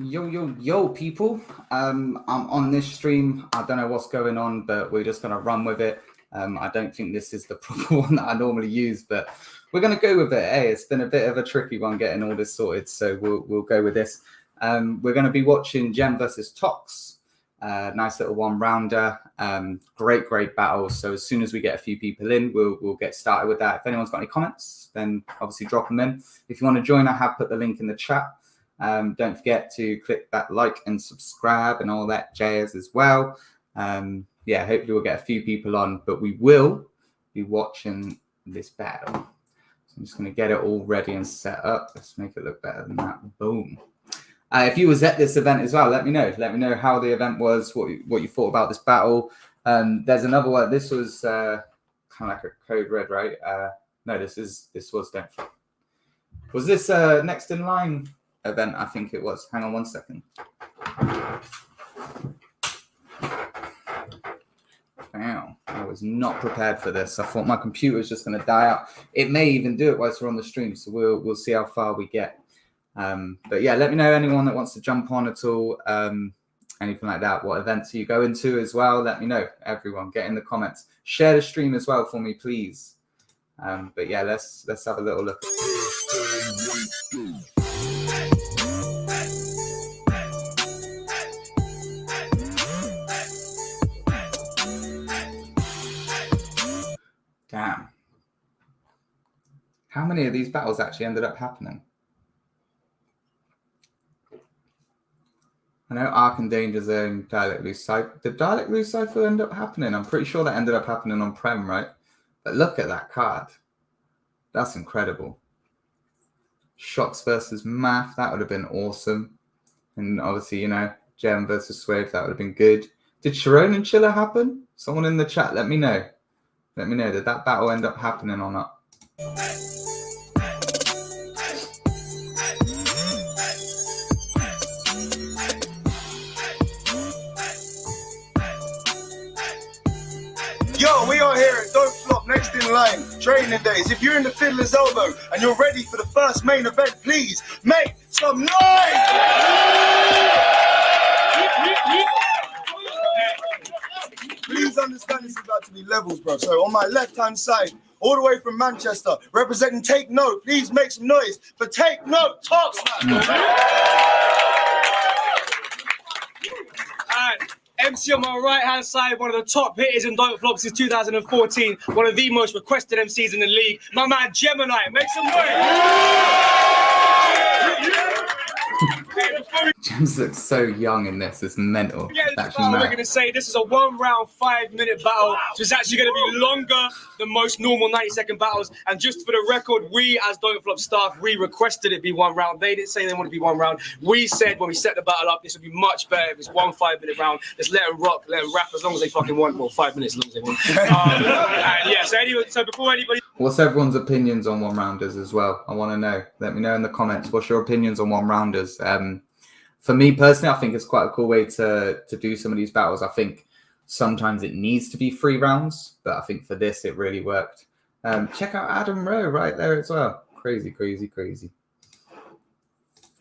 Yo, people. I'm on this stream. I don't know what's going on, but we're just gonna run with it. I don't think this is the proper one that I normally use, but we're gonna go with it. Hey, it's been a bit of a tricky one getting all this sorted, so we'll go with this. We're gonna be watching Gem versus Tox. Nice little one rounder. Great battle. So as soon as we get a few people in, we'll get started with that. If anyone's got any comments, then obviously drop them in. If you want to join, I have put the link in the chat. Don't forget to click that like and subscribe and all that jazz as well. Yeah, hopefully we'll get a few people on, but we will be watching this battle. So I'm just going to get it all ready and set up. Let's make it look better than that. Boom. If you was at this event as well, let me know. Let me know how the event was, what you thought about this battle. There's another one. This was kind of like a code red, right? No, this was Don't Flop. Was this next in line event? I think it was. Hang on one second. Wow, I was not prepared for this. I thought my computer was just going to die out. It may even do it whilst we're on the stream, so we'll see how far we get. But yeah, let me know anyone that wants to jump on at all, anything like that. What events are you going to as well? Let me know. Everyone, get in the comments. Share the stream as well for me, please. But yeah, let's have a little look. Damn. How many of these battles actually ended up happening? I know Ark and Danger Zone, Dialect Loose Cypher. Did Dialect Loose Cypher end up happening? I'm pretty sure that ended up happening on Prem, right? But look at that card. That's incredible. Shox versus Math, that would have been awesome. And obviously, you know, Gem versus Swave, that would have been good. Did Sharon and Chiller happen? Someone in the chat, let me know. Let me know, did that battle end up happening or not? Yo, we are here at Don't Flop, next in line, training days. If you're in the Fiddler's Elbow and you're ready for the first main event, please make some noise! Please understand this is about to be levels, bro. So on my left-hand side, all the way from Manchester, representing Take Note, please make some noise for Take Note Tox. MC on my right-hand side, one of the top hitters in Don't Flop since 2014, one of the most requested MCs in the league, my man Gemini. Make some noise! Gems looks so young in this. It's mental. Yeah, we're going to say this is a 1 round, 5 minute battle. So it's actually going to be longer than most normal 90-second battles. And just for the record, we as Don't Flop staff, we requested it be 1 round. They didn't say they wanted to be 1 round. We said when we set the battle up, this would be much better if it's 1 5-minute round. Let's let them rock, let them rap as long as they fucking want. Well, 5 minutes as long as they want. And yeah, so anyway, so before anybody... What's everyone's opinions on 1-rounders as well? I want to know. Let me know in the comments. What's your opinions on 1-rounders? For me personally, I think it's quite a cool way to do some of these battles. I think sometimes it needs to be 3 rounds, but I think for this, it really worked. Check out Adam Rowe right there as well. Crazy.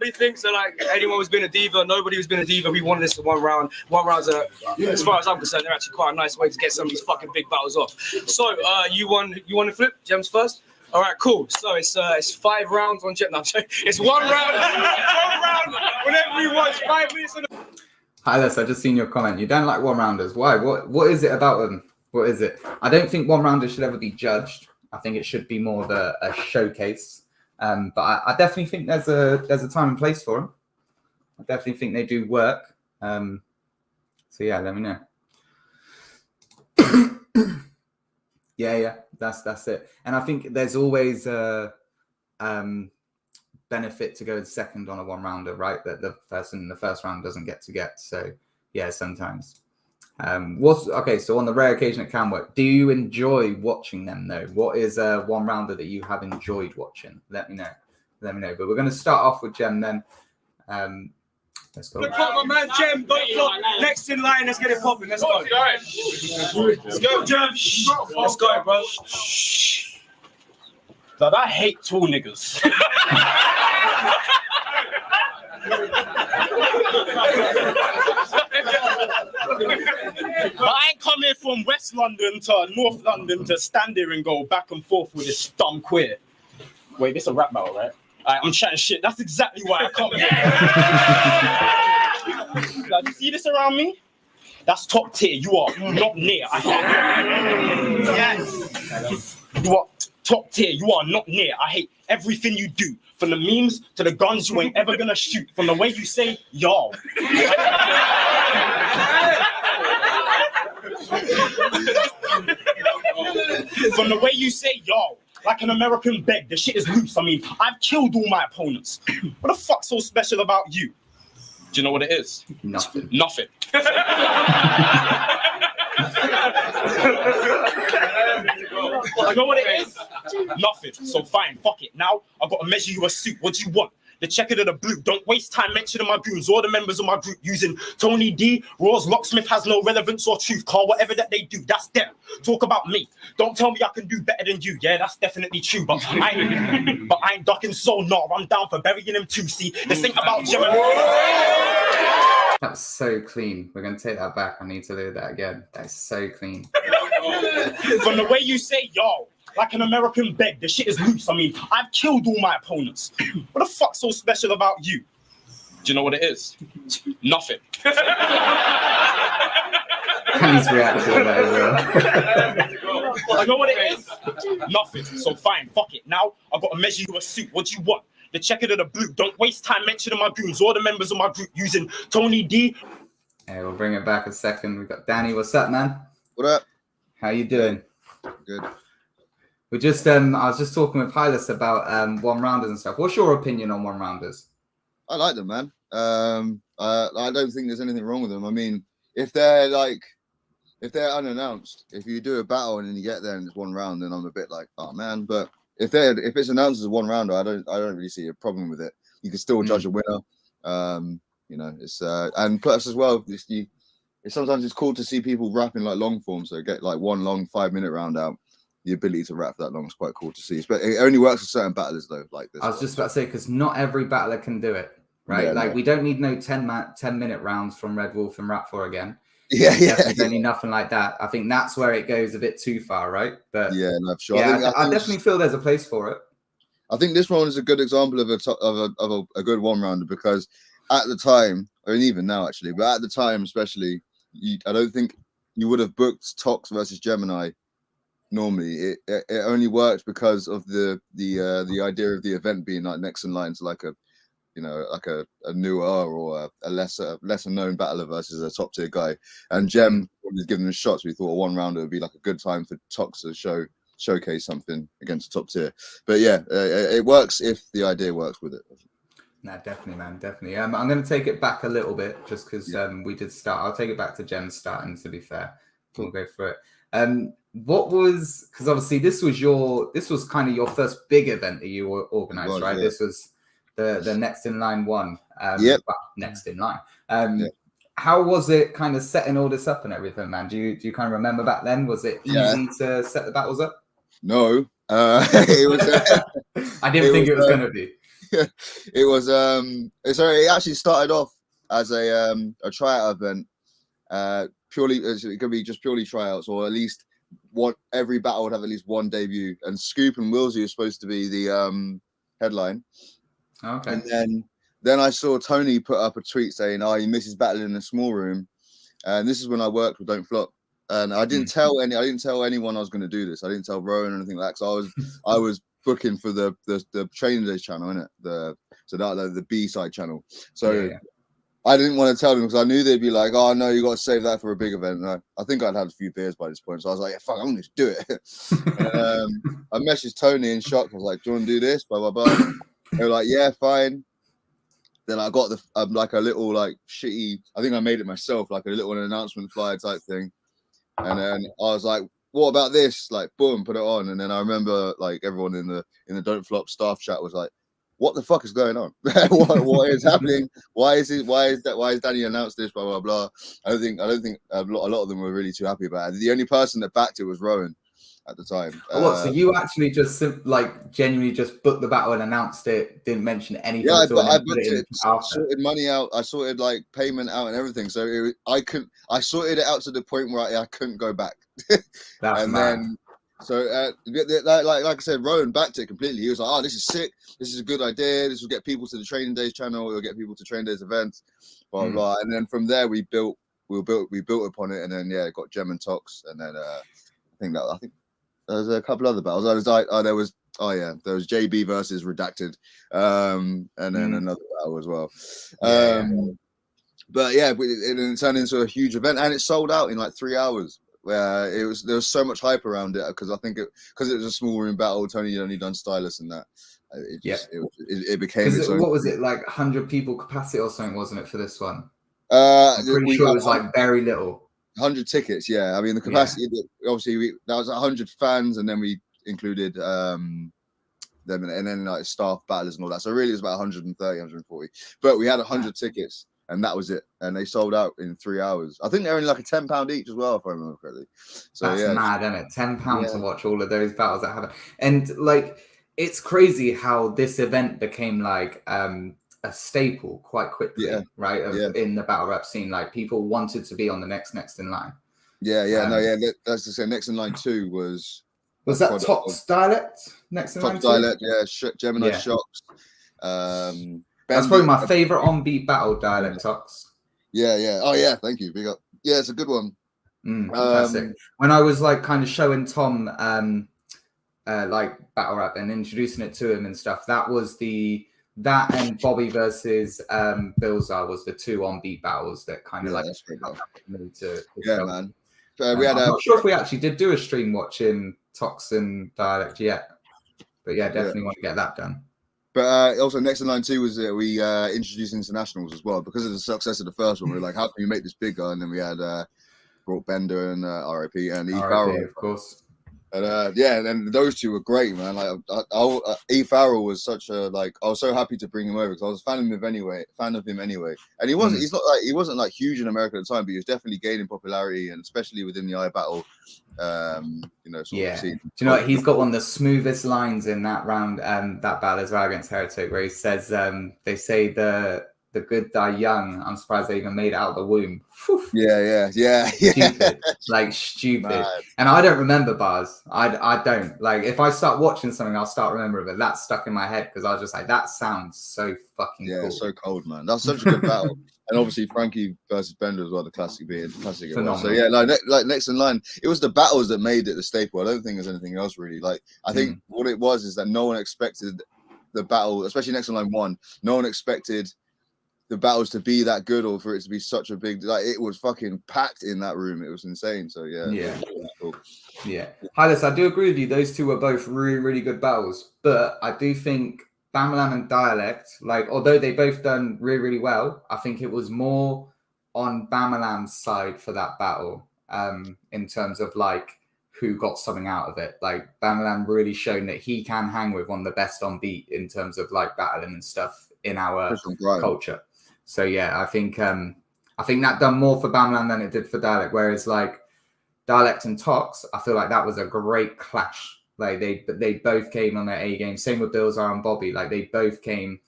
He thinks that like anyone who's been a diva, nobody who's been a diva. We wanted this for 1 round. 1 rounds are, as far as I'm concerned, they're actually quite a nice way to get some of these fucking big battles off. So you want to flip Gems first? All right, cool. So it's 5 rounds on Gem. No, I'm sorry. It's 1 round. 1 round. Whenever you watch 5 minutes. Hi, Les. I just seen your comment. You don't like 1-rounders. Why? What is it about them? What is it? I don't think 1-rounders should ever be judged. I think it should be more of a showcase. But I definitely think there's a time and place for them. I definitely think they do work. So yeah, let me know. Yeah, that's it. And I think there's always a benefit to go second on a 1-rounder, right? That the person in the first round doesn't get. So yeah, sometimes. Okay, so on the rare occasion it can work. Do you enjoy watching them though? What is a 1-rounder that you have enjoyed watching? Let me know. But we're going to start off with Gem then. Let's go. My man Gem, Don't Flop, next in line. Let's get it popping. Let's go. Let's go, Gem. Let's go, bro. Dad, I hate tall niggas. I ain't coming from West London to North London to stand there and go back and forth with this dumb queer. Wait, this is a rap battle, right? I'm chatting shit. That's exactly why I come here. Like, you see this around me? That's top tier. You are not near. Yes. You are top tier. You are not near. I hate everything you do. From the memes to the guns you ain't ever gonna shoot. From the way you say, y'all. From the way you say, y'all. Like an American beg, the shit is loose. I mean, I've killed all my opponents. What the fuck's so special about you? Do you know what it is? Nothing. Nothing. You know what it is? Nothing. So fine, fuck it. Now I've got to measure you a suit. What do you want? The checkered or the blue? Don't waste time mentioning my goons or the members of my group using Tony D. Raw's locksmith has no relevance or truth. Call whatever that they do, that's them. Talk about me. Don't tell me I can do better than you. Yeah, that's definitely true. But I ain't ducking so no. I'm down for burying him too. See, this ain't about Gemini. That was so clean. We're gonna take that back. I need to do that again. That's so clean. From the way you say, yo, like an American beg, the shit is loose. I mean, I've killed all my opponents. What the fuck's so special about you? Do you know what it is? Nothing. And his reaction to that as well. You know what it is? Nothing. So fine, fuck it. Now I've got to measure you a suit. What do you want? The checkered or the blue? Don't waste time mentioning my goons or the members of my group using Tony D. Hey, we'll bring it back a second. We've got Danny. What's up, man? What up? How you doing? Good. We just I was just talking with Hylas about one rounders and stuff. What's your opinion on one rounders? I like them, man. I don't think there's anything wrong with them. I mean, if they're unannounced, if you do a battle and then you get there and it's one round, then I'm a bit like, oh man. But if it's announced as a one rounder, I don't really see a problem with it. You can still judge a winner. You know, it's and plus as well, sometimes it's cool to see people rapping like long form. So get like one long 5-minute round out. The ability to rap that long is quite cool to see. But it only works for certain battlers though, like this. I was just about to say, because not every battler can do it, right? Yeah, like no. we don't need no 10-minute rounds from Red Wolf and Rap 4 again. Yeah. Don't need nothing like that. I think that's where it goes a bit too far, right? But Yeah, no, for sure. yeah, I I definitely feel there's a place for it. I think this one is a good example of a good one rounder because at the time, or even now actually, but at the time especially, I don't think you would have booked Tox versus Gemini. Normally, it only worked because of the idea of the event being like next in line to like a newer or a lesser known battler versus a top tier guy. And Gem was giving him shots. We thought a one rounder would be like a good time for Tox to showcase something against a top tier. But yeah, it works if the idea works with it. No, definitely, man, definitely. I'm going to take it back a little bit just because we did start. I'll take it back to Gem starting. To be fair, we'll go through it. What was, because obviously this was kind of your first big event that you organized, right? Yeah. This was the Next in Line one. Yep. Well, Next in Line. How was it kind of setting all this up and everything, man? Do you kind of remember back then? Was it easy to set the battles up? No. It was. I didn't think it was going to be. It was. Sorry, it actually started off as a tryout event. Purely, it could be just purely tryouts, or at least every battle would have at least one debut. And Scoop and Wilsey are supposed to be the headline. Okay. And then I saw Tony put up a tweet saying, "Oh, he misses battling in a small room." And this is when I worked with Don't Flop. And I didn't tell anyone I was going to do this. I didn't tell Rowan or anything like that. So I was booking for the Training Days channel, innit? The B-side channel. So I didn't want to tell them because I knew they'd be like, "Oh no, you got to save that for a big event." And I think I'd had a few beers by this point, so I was like, "Fuck, I'm going to do it." I messaged Tony in shock. I was like, "Do you want to do this?" Blah blah blah. They were like, "Yeah, fine." Then I got like a little like shitty. I think I made it myself, like a little announcement flyer type thing. And then I was like, "What about this?" Like, boom, put it on. And then I remember like everyone in the Don't Flop staff chat was like, "What the fuck is going on? what is happening? Why is Danny announced this? Blah blah blah." I don't think a lot of them were really too happy about it. The only person that backed it was Rowan, at the time. What? So you actually just like genuinely just booked the battle and announced it, didn't mention anything. Yeah, at all, and I then put booked in it, after? sorted money out, I sorted like payment out and everything. So I sorted it out to the point where I couldn't go back. That's And mad. then, so like I said, Rowan backed it completely. He was like, "Oh, this is sick. This is a good idea. This will get people to the Training Days channel. It'll get people to Training Days events, blah blah." blah. And then from there, we built upon it, and then yeah, got Gem and Tox, and then I think there was a couple other battles. There was JB versus Redacted, and then another battle as well. But yeah, it turned into a huge event, and it sold out in like 3 hours. Where there was so much hype around it because because it was a small room battle. Tony had only done Stylus and that. It became its own. What was it, like 100 people capacity or something, wasn't it, for this one? I'm pretty sure it was like very little. 100 tickets, yeah. I mean the capacity. Obviously, that was 100 fans, and then we included them, and then like staff battlers and all that. So really, it was about 130, 140. But we had 100 tickets. And that was it. And they sold out in 3 hours. I think they're only like a £10 each as well, if I remember correctly. So That's yeah, mad, isn't it? £10 to watch all of those battles that happen. And like, it's crazy how this event became like a staple quite quickly, right? In the battle rap scene, like people wanted to be on the next in line. That's to say, next in line 2 was that Tox Dialect? Next in line 2? Tox Dialect, yeah. Gemini Shocks. That's probably my favorite on-beat battle, Dialect Tox. Yeah. Oh yeah, thank you. Big up. Yeah, it's a good one. Fantastic. When I was like kind of showing Tom like battle rap and introducing it to him and stuff, that and Bobby versus Bilzar was the 2 on-beat battles that kind of that's great. man. We had. I'm not sure if we actually did do a stream watching Tox and Dialect yet, but yeah, definitely want to get that done. But also, next in line 2 was that we introduced internationals as well because of the success of the first one. We were like, how can we make this bigger? And then we had brought Bender and RIP and E Farrell, of course. And and then those 2 were great, man. Like E Farrell was such a I was so happy to bring him over because I was a fan of him anyway. And he wasn't like huge in America at the time, but he was definitely gaining popularity, and especially within the iBattle. Sort of scene. Do you know what? He's got one of the smoothest lines in that round, that battle as well against Heretic, where he says, "They say the good die young. I'm surprised they even made it out of the womb." Whew. Yeah. Stupid, like stupid. Mad. And I don't remember bars. I don't. Like if I start watching something, I'll start remembering, but that's stuck in my head because I was just like, that sounds so fucking cool. So cold, man. That's such a good battle. And obviously Frankie versus Bender as well, the classic being classic. So yeah, like next in line, it was the battles that made it the staple. I don't think there's anything else really. Like I think what it was is that no one expected the battle, especially next in line 1. No one expected the battles to be that good or for it to be such a big. Like it was fucking packed in that room. It was insane. So yeah. Cool. Yeah. Hylas, I do agree with you. Those 2 were both really, really good battles, but I do think Bamalam and Dialect, like, although they both done really, really well, I think it was more on Bamalam's side for that battle, in terms of like who got something out of it. Like Bamalam really shown that he can hang with one of the best on beat in terms of like battling and stuff in our culture. So yeah, I think that done more for Bamalam than it did for Dialect. Whereas like Dialect and Tox, I feel like that was a great clash. Like they both came on their A game. Same with Bilzar and Bobby. Like they both came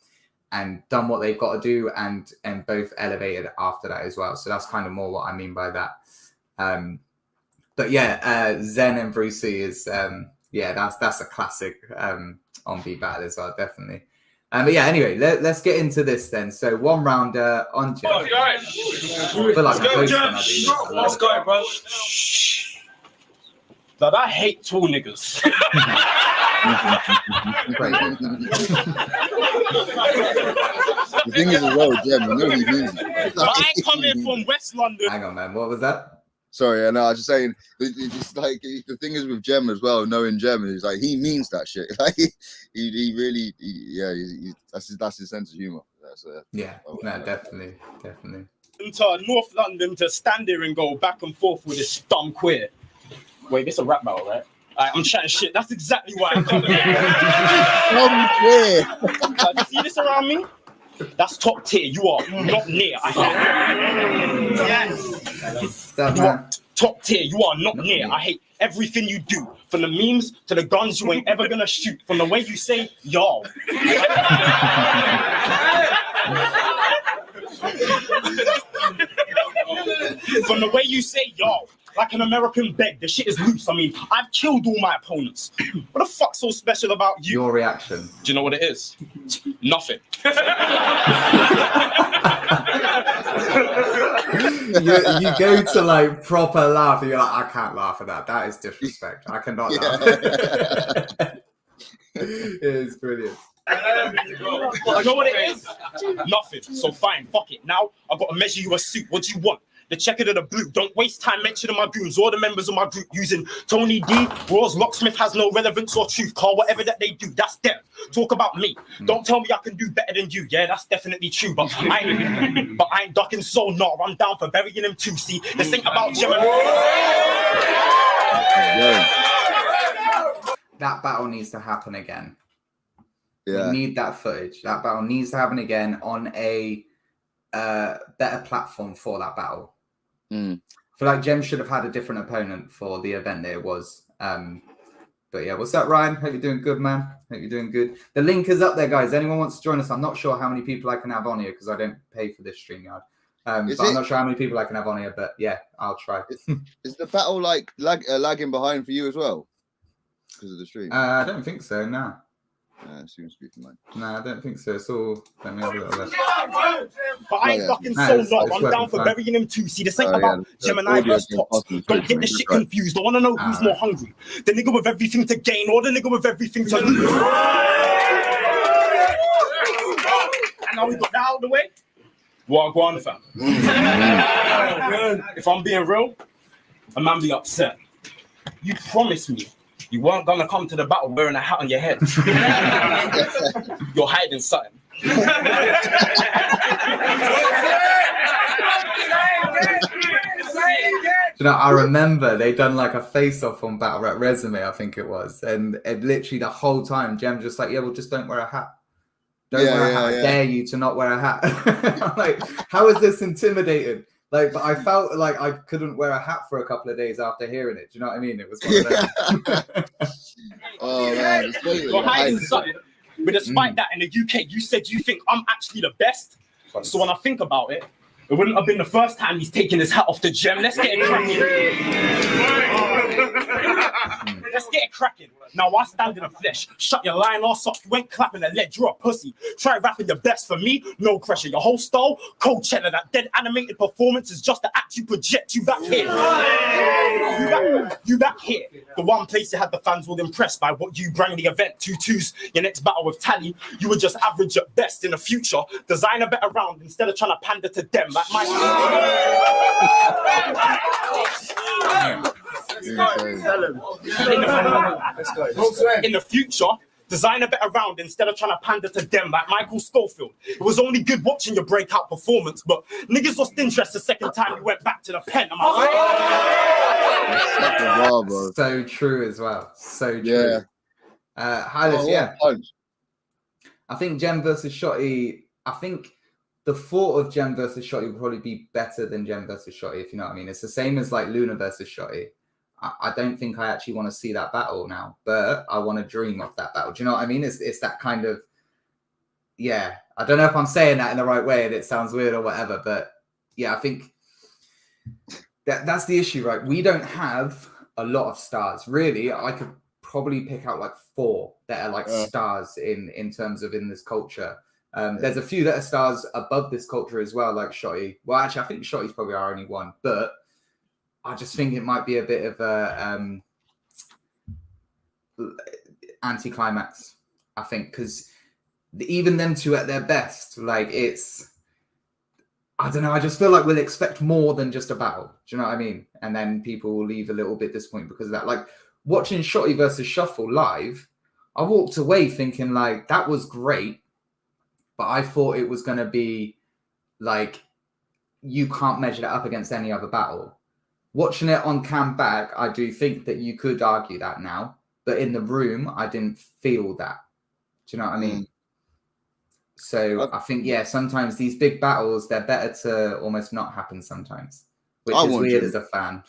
and done what they've got to do, and both elevated after that as well. So that's kind of more what I mean by that. But yeah, Zen and Brucey is that's a classic on beat battle as well, definitely. But yeah, anyway, let's get into this then. So 1 round on Gem. Oh, guys. I feel like Let's go, bro. But I hate tall niggas. The thing is as well, Gem, I know he means it. I come in from West London. Hang on, man. What was that? Sorry, I know. I was just saying. It's like the thing is with Gem as well. Knowing Gem is like he means that shit. Like he really, that's his sense of humor. Definitely. Into North London to stand there and go back and forth with this dumb queer. Wait, this is a rap battle, right? I'm chatting shit. That's exactly why I'm coming here. Dumb queer. You see this around me? That's top tier. You are not near. I hate That you are man. top tier. You are not near. I hate everything you do. From the memes to the guns you ain't ever gonna shoot. From the way you say y'all. From the way you say y'all. Like an American beg, the shit is loose. I mean, I've killed all my opponents. What the fuck's so special about you? Your reaction. Do you know what it is? Nothing. You go to like proper laugh, and you're like, I can't laugh at that. That is disrespect. I cannot laugh. It is brilliant. You know what it is? Nothing. So fine, fuck it. Now I've got to measure you a suit. What do you want? The checkered or the blue. Don't waste time mentioning my goons or the members of my group using Tony D. Raw's locksmith has no relevance or truth. Call whatever that they do. That's them. Talk about me. Don't tell me I can do better than you. Yeah, that's definitely true. But I ain't ducking so no. I'm down for burying him too. See, this ain't about Gemini. That battle needs to happen again. Yeah. We need that footage. That battle needs to happen again on a better platform for that battle. I feel like Jem should have had a different opponent for the event that it was. But yeah, what's up, Ryan? Hope you're doing good, man. Hope you're doing good. The link is up there, guys. Anyone wants to join us? I'm not sure how many people I can have on here because I don't pay for this StreamYard. But I'm not sure how many people I can have on here. But yeah, I'll try. Is the battle like lagging behind for you as well? Because of the stream? I don't think so, no. Seems to be for mine. No, I don't think so. It's all... Let me have a little look. But I ain't ducking No, so it's- no. it's I'm working down for fine. burying him too. See, this ain't Oh, yeah, about the Gemini audio versus is Tops. possible, Don't get right. the shit confused. I want to know who's more hungry. The nigga with everything to gain or the nigga with everything to lose. And now we got that out of the way. Well, go on, fam. If I'm being real, a man be upset. You promised me you weren't gonna come to the battle wearing a hat on your head. You're hiding something. You know, I remember they done like a face-off on Battle Rap Resume, I think it was, and literally the whole time, Jem just like, yeah, well, just don't wear a hat. Don't wear a hat. I dare you to not wear a hat. I'm like, how is this intimidating? Like, but I felt like I couldn't wear a hat for a couple of days after hearing it. Do you know what I mean? It was one of those. Oh man, You're hiding something. But despite that, in the UK, you said you think I'm actually the best. So when I think about it, it wouldn't have been the first time he's taken his hat off the Gem. Let's get it cracking. Let's get it cracking. Now I stand in the flesh. Shut your lying ass up. You ain't clapping the leg. You're a pussy. Try rapping your best for me. No pressure. Your whole style, Coachella. That dead animated performance is just the act you project. You back here. You back here. The one place you had the fans all impressed by what you bring the event. 2-2s. Your next battle with Tally. You were just average at best. In the future, design a better round instead of trying to pander to them. Like my in the future, design a better round instead of trying to pander to them like Michael Schofield. It was only good watching your breakout performance, but niggas lost interest the second time you went back to the pen. Am I right? So true as well. So true. Yeah. Hylas, yeah. I think Jem versus Shotty, I think the thought of Jem versus Shotty would probably be better than Jem versus Shotty, if you know what I mean. It's the same as like Luna versus Shotty. I don't think I actually want to see that battle now, but I want to dream of that battle. Do you know what I mean? It's that kind of, yeah. I don't know if I'm saying that in the right way and it sounds weird or whatever, but yeah, I think that's the issue, right? We don't have a lot of stars. Really, I could probably pick out like 4 that are like stars in terms of in this culture. There's a few that are stars above this culture as well, like Shotty. Well, actually, I think Shotty's probably our only one, but I just think it might be a bit of a anticlimax, I think, because even them two at their best, like it's, I don't know, I just feel like we'll expect more than just a battle. Do you know what I mean? And then people will leave a little bit disappointed because of that. Like watching Shotty versus Shuffle live, I walked away thinking like that was great, but I thought it was going to be like, you can't measure that up against any other battle. Watching it on cam back, I do think that you could argue that now, but in the room, I didn't feel that. Do you know what I mean? So I think, yeah, sometimes these big battles, they're better to almost not happen sometimes, which I is want weird Jem- as a fan.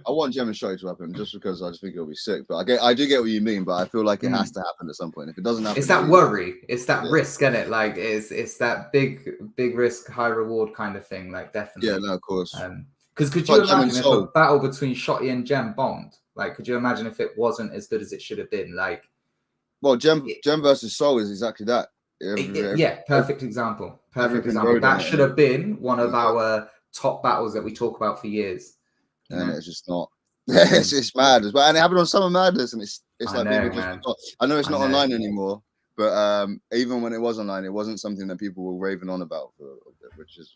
I want Gem and Shotty to happen just because I just think it'll be sick. But I do get what you mean, but I feel like it has to happen at some point. If it doesn't happen, It's that worry, it's that Yeah. risk, isn't it? Like it's that big risk, high reward kind of thing. Like definitely. Yeah, no, of course. Because could It's you like Gem and imagine if Soul. a battle between Shotty and Gem bombed? Like, could you imagine if it wasn't as good as it should have been? Like, Well, Gem versus Soul is exactly that. yeah, perfect example. Perfect everything example. rode on That it, should yeah. have been one of our top battles that we talk about for years. you And know? it's just not. It's mad as well, and it happened on Summer Madness, and it's I like know, people just man. forgot. I know it's I not know. online anymore, but even when it was online, it wasn't something that people were raving on about, which is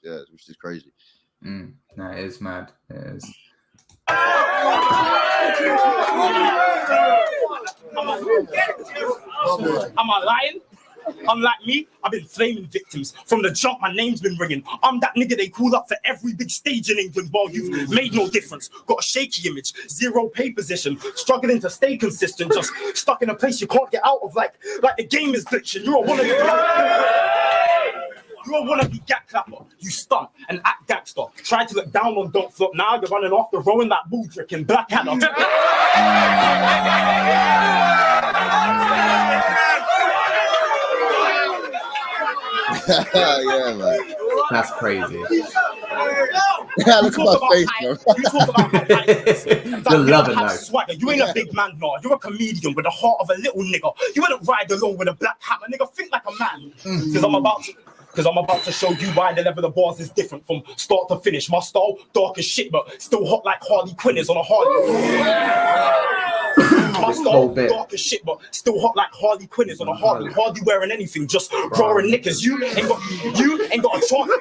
crazy. No, it is mad. It is. Am I lying? Unlike me, I've been flaming victims. From the jump, my name's been ringing. I'm that nigga they call up for every big stage in England while you've made no difference. Got a shaky image, zero pay position, struggling to stay consistent, just stuck in a place you can't get out of, like the game is glitching. You're a wannabe gap clapper. You stunt and act gangster. Tried to look down on Don't Flop. Now you're running off the row in that Buldrick in Blackadder. Yeah, man. That's crazy. Yeah, look at my face, bro. You talk about how hype is. You're loving have that. swagger. You ain't a big man, no. You're a comedian with the heart of a little nigga. You wouldn't ride along with a black hammer, nigga. Think like a man. Because I'm about to show you why the level of bars is different from start to finish. My style, dark as shit, but still hot like Harley Quinn is on a Harley. My Whole style, bit. dark as shit, but still hot like Harley Quinn is on a Harley. Hardly wearing anything, just roaring knickers. You ain't got a chance.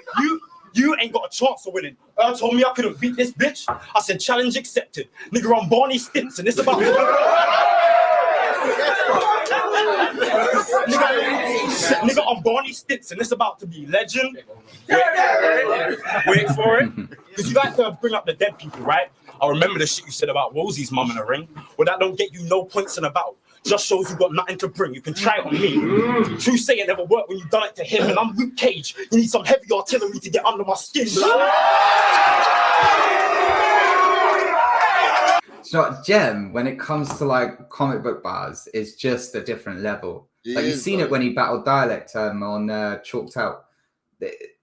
You ain't got a chance of winning. Told me I couldn't beat this bitch. I said challenge accepted. Nigga, I'm Barney Stinson. It's about nigga, I'm Barney Stinson. It's about to be legend. Wait for it. Because you like to bring up the dead people, right? I remember the shit you said about Rosie's mum in the ring. Well, that don't get you no points in a battle. Just shows you got nothing to bring. You can try it on me. True say it never worked when you done it to him. And I'm Luke Cage. You need some heavy artillery to get under my skin. So Gem, when it comes to like comic book bars, is just a different level. It Like you've is, seen bro. it when he battled Dialect on Chalked Out.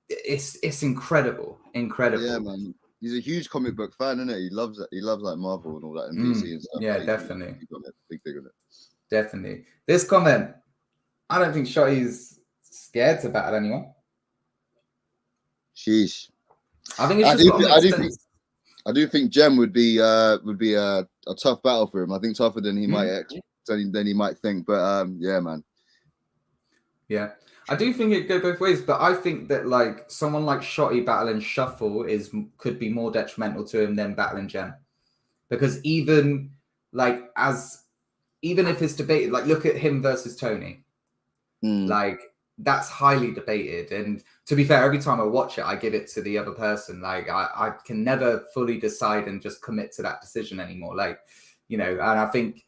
It's incredible. Yeah, man. He's a huge comic book fan, isn't he? He loves it. He loves like Marvel and all that and DC and stuff. Yeah, Like, definitely. He got it. Big on it. Definitely. This comment, I don't think Shotty's scared to battle anyone. Sheesh. I think it's I just do got to thi- make I do sense. I do think Gem would be a tough battle for him. I think tougher than he might think. But yeah, man. Yeah. I do think it go both ways, but I think that like someone like Shotty battling Shuffle could be more detrimental to him than battling Gem. Because even if it's debated, like look at him versus Tony. Like that's highly debated. And to be fair, every time I watch it, I give it to the other person. Like I can never fully decide and just commit to that decision anymore. Like, you know, and I think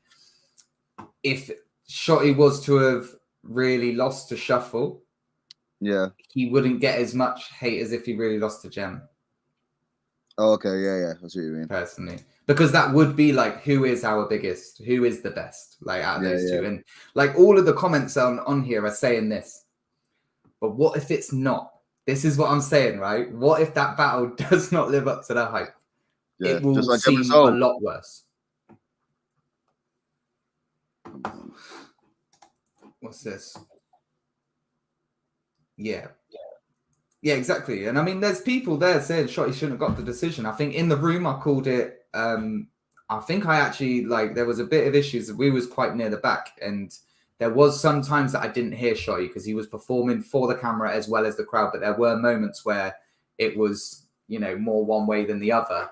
if Shotty was to have really lost to Shuffle, Yeah. he wouldn't get as much hate as if he really lost to Gem. Oh, okay. Yeah. That's what you mean. Personally, because that would be like, who is our biggest, who is the best, like out of those two. And like all of the comments on here are saying this, but what if it's not? This is what I'm saying, right? What if that battle does not live up to the hype? Yeah. It will Just like Gem seem and Soul. a lot worse. What's this? Yeah, exactly. And I mean, there's people there saying Shotty shouldn't have got the decision. I think in the room I called it. I think I actually there was a bit of issues. We was quite near the back, and there was some times that I didn't hear Shotty because he was performing for the camera as well as the crowd. But there were moments where it was, you know, more one way than the other.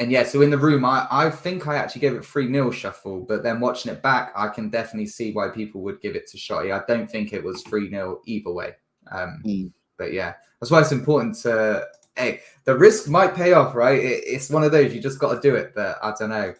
And yeah, so in the room, I think I actually gave it 3-0 Shuffle, but then watching it back, I can definitely see why people would give it to Shotty. I don't think it was 3-0 either way. But yeah, that's why it's important to, hey, the risk might pay off, right? It's one of those, you just got to do it, but I don't know.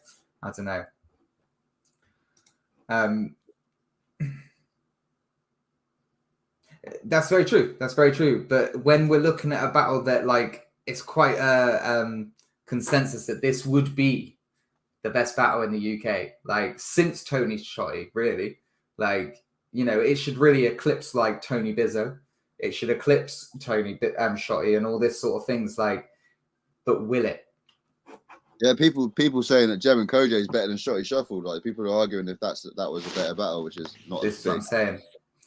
That's very true. That's very true. But when we're looking at a battle that like it's quite a consensus that this would be the best battle in the UK, like since Tony Shotty, really, like it should really eclipse like Tony Bizzo. It should eclipse Tony Shotty and all this sort of things. Like, but will it? Yeah, people saying that Jem and Koj is better than Shotty Shuffled. Like people are arguing if that was a better battle, which is not. This is what I'm saying.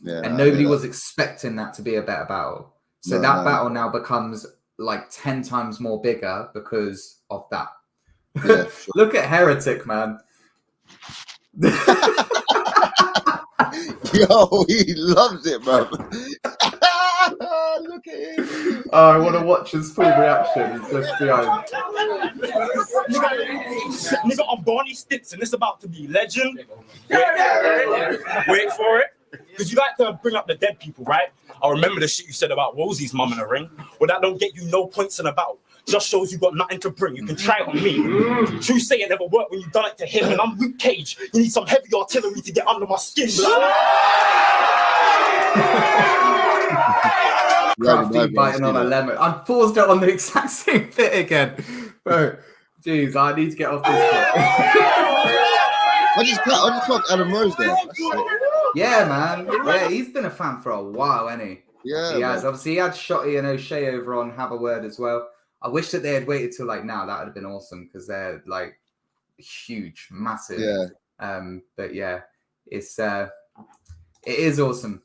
Yeah, and nobody was expecting that to be a better battle. So that battle now becomes like 10 times more bigger because of that. Yeah, sure. Look at Heretic, man. Yo, he loves it, bro. Look at him. Oh, I want to watch his full reaction. He's just behind. Nigga, I'm Barney Stinson. It's about to be legend. Wait for it. Because you like to bring up the dead people, right? I remember the shit you said about Rosie's mum in the ring. Well, that don't get you no points in a battle. Just shows you got nothing to bring. You can try it on me. True say it never worked when you done it to him. And I'm Luke Cage. You need some heavy artillery to get under my skin. Crafty biting on a lemon. I paused it on the exact same bit again. Bro, jeez, I need to get off this bit. I just clocked Adam Rose there. Yeah, man. Yeah, he's been a fan for a while, hasn't he? Yeah, he has. Obviously, he had Shotty and O'Shea over on Have a Word as well. I wish that they had waited till like now. That would have been awesome because they're like huge, massive. Yeah. But yeah, it is awesome.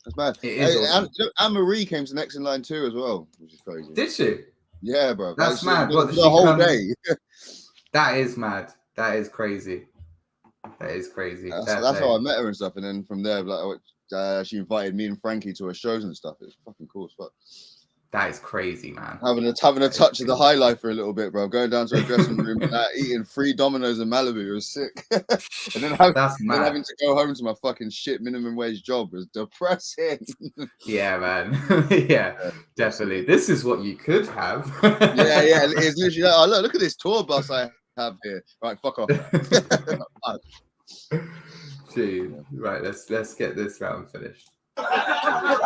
That's mad. It is awesome. Anne Marie came to next in line too as well, which is crazy. Did she? Yeah, bro. That's mad. The whole day. That is mad. That is crazy. That is crazy. That's how I met her and stuff. And then from there, like, she invited me and Frankie to her shows and stuff. It's fucking cool as fuck. That is crazy, man. Having a touch of the high life for a little bit, bro. Going down to a dressing room and eating 3 Dominoes in Malibu. It was sick. and then having to go home to my fucking shit minimum wage job was depressing. Yeah, man. Yeah, definitely. This is what you could have. yeah. It's literally like, oh, look at this tour bus I have here. Right, fuck off. Dude, right, let's get this round finished. I'm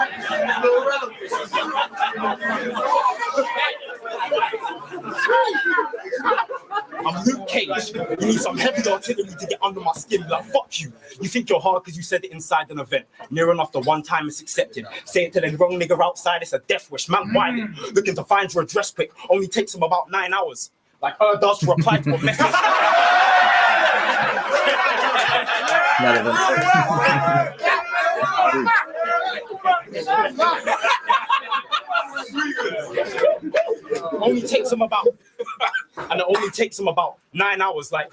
Luke Cage. You need some heavy artillery to get under my skin. Like, fuck you. You think you're hard because you said it inside an event. Near enough the one time it's accepted. Say it to the wrong nigga outside, it's a death wish. Man, why? Looking to find your address quick. Only takes him about 9 hours. Like does to reply to a message. Only takes him about and it only takes him about 9 hours. Like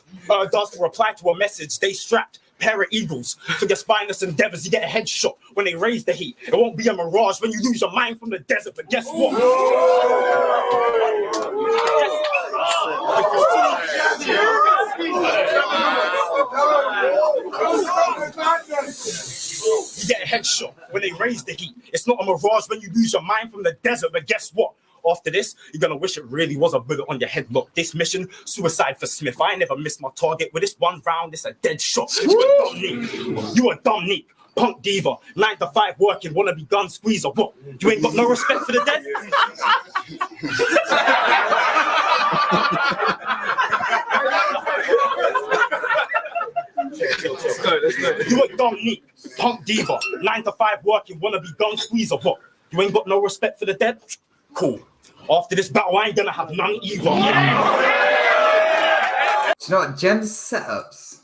does to reply to a message. Stay strapped. Pair of eagles for your spineless endeavors. You get a headshot when they raise the heat. It won't be a mirage when you lose your mind from the desert. But guess what? You get a headshot when they raise the heat. It's not a mirage when you lose your mind from the desert. But guess what? After this, you're gonna wish it really was a bullet on your head. Look, this mission, suicide for Smith. I ain't never missed my target. With this one round, it's a dead shot. You a dumb neek. You a dumb neek. Punk diva. 9 to 5 working, wanna be gun squeezer. What? You ain't got no respect for the dead? Let's go. You a dumb neek. Punk diva. 9 to 5 working, wanna be gun squeezer. What? You ain't got no respect for the dead? Cool. After this battle, I ain't gonna have none either. Do you know what? Jem's setups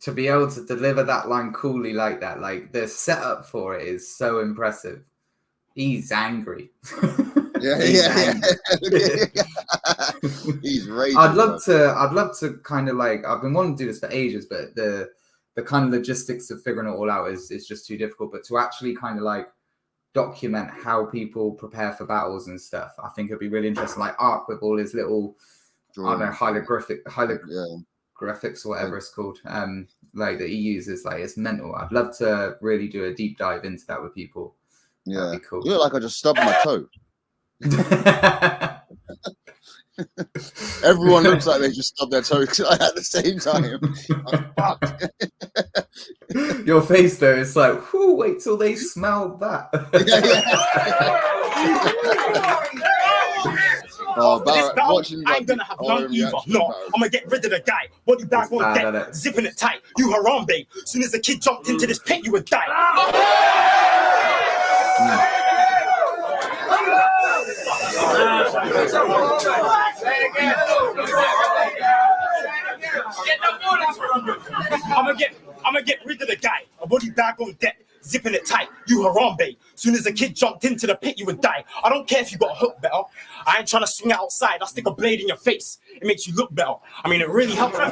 to be able to deliver that line coolly like that, like the setup for it is so impressive. He's angry. Yeah. He's raging. I'd love to kind of like, I've been wanting to do this for ages, but the kind of logistics of figuring it all out is just too difficult. But to actually kind of like document how people prepare for battles and stuff, I think it'd be really interesting. Like Ark with all his little, I don't know, graphics or whatever it's called, like that he uses, like it's mental. I'd love to really do a deep dive into that with people. Yeah, that'd be cool. You look like I just stubbed my toe. Everyone looks like they just stubbed their toes at the same time. Your face though, it's like, whew, wait till they smell that. Oh, This Barrett, battle, watching I ain't gonna have none either. No, I'm gonna get rid of the guy. Body bag on bad, deck, innit? zipping it tight. You Harambe. Soon as the kid jumped into this pit, you would die. I'm gonna get rid of the guy. A body bag on deck, zipping it tight. You Harambe. Soon as the kid jumped into the pit, you would die. I don't care if you got a hook better. I ain't trying to swing it outside. I stick a blade in your face. It makes you look better. I mean, it really helps. I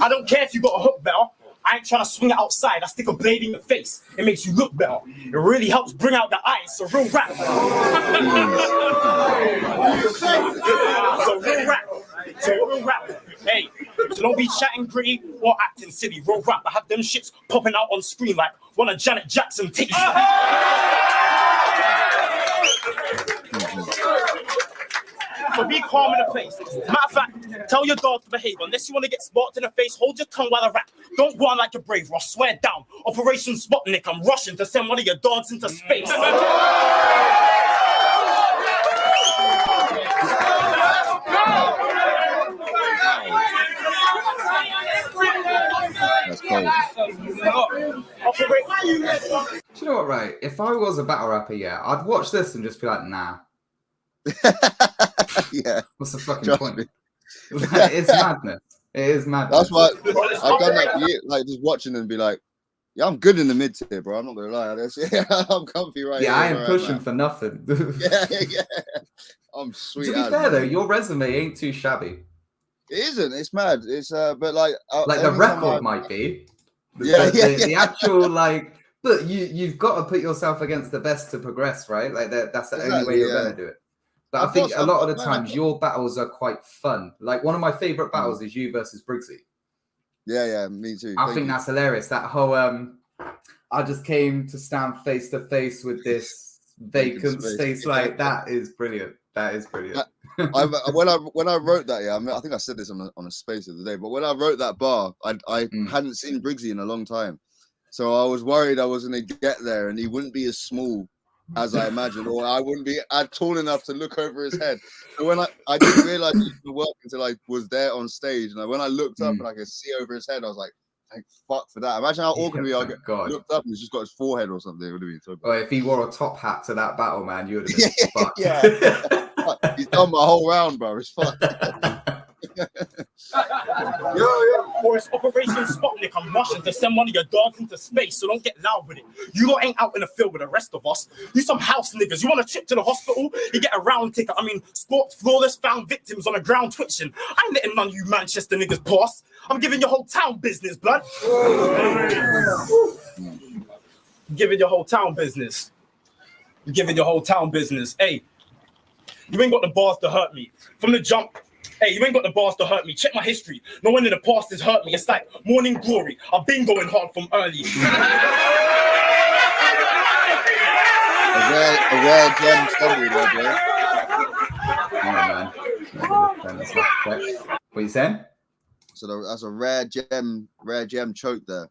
don't care if you got a hook better. I ain't trying to swing it outside. I stick a blade in your face. It makes you look better. It really helps bring out the eyes. So real rap. So real rap. Hey, so don't be chatting pretty or acting silly. Real rap. I have them shits popping out on screen like one of Janet Jackson titties. So be calm in the place. Matter of fact, tell your dog to behave. Unless you want to get sparked in the face, hold your tongue while I rap. Don't go on like you're brave, or I'll swear down. Operation Sputnik, I'm rushing to send one of your dogs into space. That's cold. Do you know what, right? If I was a battle rapper, yeah, I'd watch this and just be like, nah. Yeah. What's the fucking Trust point? me. Like, it's madness. It is madness. That's why I've done that for years, like just watching and be like, yeah, I'm good in the mid tier, bro. I'm not gonna lie. I'm comfy right Yeah, here. I ain't pushing for nothing. Yeah. I'm sweet. To be as, fair though, man. your resume ain't too shabby. It isn't. It's mad. It's but like Like the every time record I- might be. Yeah, The actual like, but you've got to put yourself against the best to progress, right? Like that's the only Exactly, way you're yeah. gonna do it. But Of I think course, a lot of the man, times your battles are quite fun. Like one of my favorite battles is you versus Briggsy. Yeah, me too. I Thank think you. that's hilarious. That whole I just came to stand face to face with this vacant space. space. Like that is brilliant. That is brilliant. When I wrote that, yeah, I think I said this on a space the other day, but when I wrote that bar, I hadn't seen Briggsy in a long time, so I was worried I was going to get there and he wouldn't be as small as I imagined, or I wouldn't be tall enough to look over his head. But when I didn't realize he was work until I was there on stage, and when I looked up and I could see over his head, I was like, thank fuck for that. Imagine how awkward we are. God. Looked up and he's just got his forehead or something. It would have been so bad. Well, if he wore a top hat to that battle, man, you would have been fucked. Yeah. He's done my whole round, bro. It's fun. Or it's Operation Sputnik, I'm rushing to send one of your dogs into space, so don't get loud with it. You lot ain't out in the field with the rest of us. You some house niggas. You want a trip to the hospital? You get a round ticket. I mean, sports flawless found victims on the ground twitching. I ain't letting none of you Manchester niggas pass. I'm giving your whole town business, blood. Giving your whole town business. Giving your whole town business. Hey, you ain't got the bars to hurt me. From the jump, hey, you ain't got the bars to hurt me. Check my history. No one in the past has hurt me. It's like morning glory. I've been going hard from early. A rare gem stumble there, bro. What are you saying? So that's a rare gem choke there.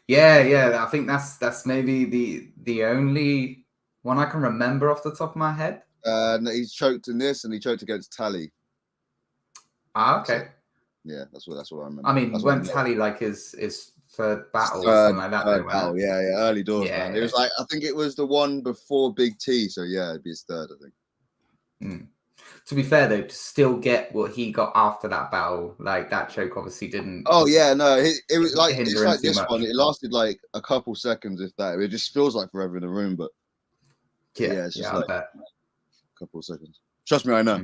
Yeah. I think that's maybe the only one I can remember off the top of my head. He's choked in this, and he choked against Tally. Ah, okay. Yeah, that's what I remember. I mean, That's when what I Tally like his third battle or Third something like that. though, battle, wasn't it? yeah, early doors, Yeah, man. It was like I think it was the one before Big T, so yeah, it'd be his third, I think. To be fair though, to still get what he got after that battle, like that choke obviously didn't. Oh yeah, no, it was like hinder it's him like too this much. one. It lasted like a couple seconds, if that. It just feels like forever in the room, but Yeah, it's just I like bet. a couple of seconds. Trust me, I know.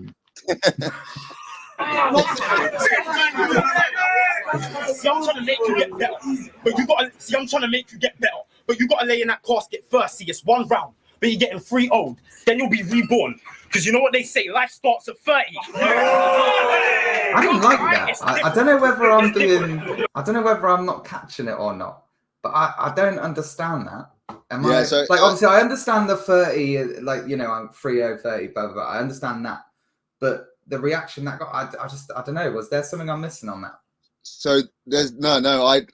See, I'm trying to make you get better. But you gotta see, I'm trying to make you get better. But you gotta lay in that casket first. See, it's one round. But you're getting 3 old. Then you'll be reborn. Because you know what they say, life starts at 30. I didn't like that. I don't know whether I'm not catching it or not. but I don't understand that. Am Yeah, I so- like obviously I understand the 30, like you know, I'm 30, blah, blah, blah. I understand that, but the reaction that got, I don't know. Was there something I'm missing on that? So there's no.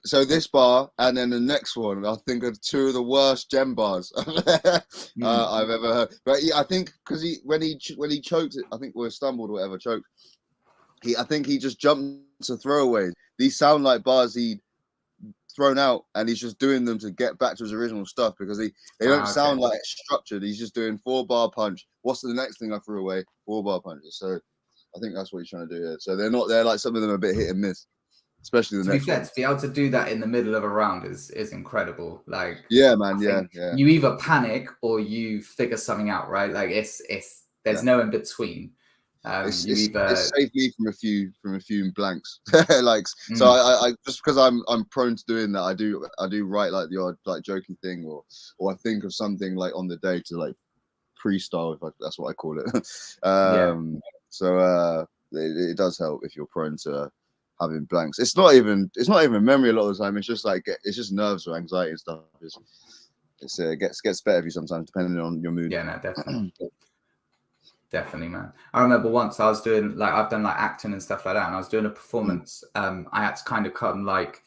So this bar and then the next one, I think are two of the worst gem bars I've ever heard. But I think because when he choked it, I think or stumbled or whatever, choked. I think he just jumped to throwaways. These sound like bars he'd thrown out, and he's just doing them to get back to his original stuff because they don't sound like structured. He's just doing 4-bar punch. What's the next thing I threw away? 4-bar punches. So I think that's what he's trying to do here. So they're like some of them are a bit hit and miss. Especially the next one. To be able to do that in the middle of a round is incredible. Like, yeah, man, yeah. You either panic or you figure something out, right? Like there's no in between. It saved me from a few blanks. So I just because I'm prone to doing that, I do write like the odd like joking thing or I think of something like on the day to like freestyle, that's what I call it. So it does help if you're prone to having blanks. It's not even memory a lot of the time. It's just like it's just nerves or anxiety and stuff. It gets better of you sometimes depending on your mood. Yeah, no, definitely. Definitely, man. I remember once I was doing like I've done like acting and stuff like that, and I was doing a performance. I had to kind of come like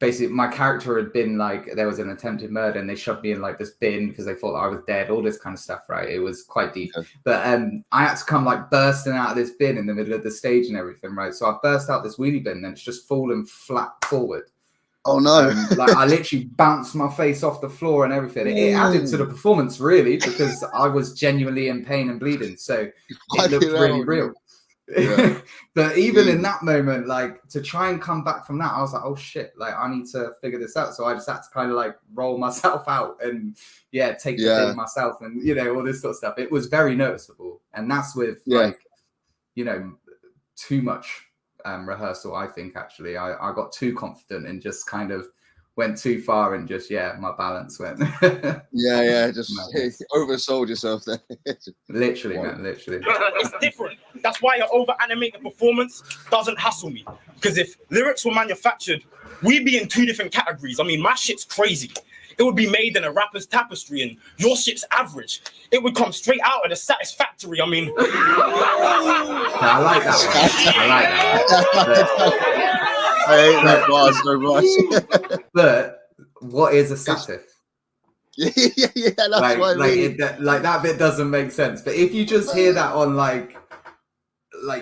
basically my character had been like there was an attempted murder and they shoved me in like this bin because they thought I was dead, all this kind of stuff, right? It was quite deep. Okay. But I had to come like bursting out of this bin in the middle of the stage and everything, right? So I burst out this wheelie bin and it's just fallen flat forward. Oh no. Like I literally bounced my face off the floor and everything. It added to the performance really because I was genuinely in pain and bleeding. So it looked really real. Yeah. But even in that moment, like to try and come back from that, I was like, oh shit, like I need to figure this out. So I just had to kind of like roll myself out and take the bin myself and you know all this sort of stuff. It was very noticeable, and that's with like you know too much rehearsal. I think actually I got too confident and just kind of went too far and just my balance went just oversold yourself there. Literally, man, literally. It's different. That's why an over animated performance doesn't hassle me, because if lyrics were manufactured, we'd be in two different categories. I mean, my shit's crazy. It would be made in a rapper's tapestry and your shit's average. It would come straight out of the Satisfactory. I mean, I like that one. I like that. I hate that bar so much. But what is a satif? That's like, what I mean. Like that bit doesn't make sense. But if you just hear that on like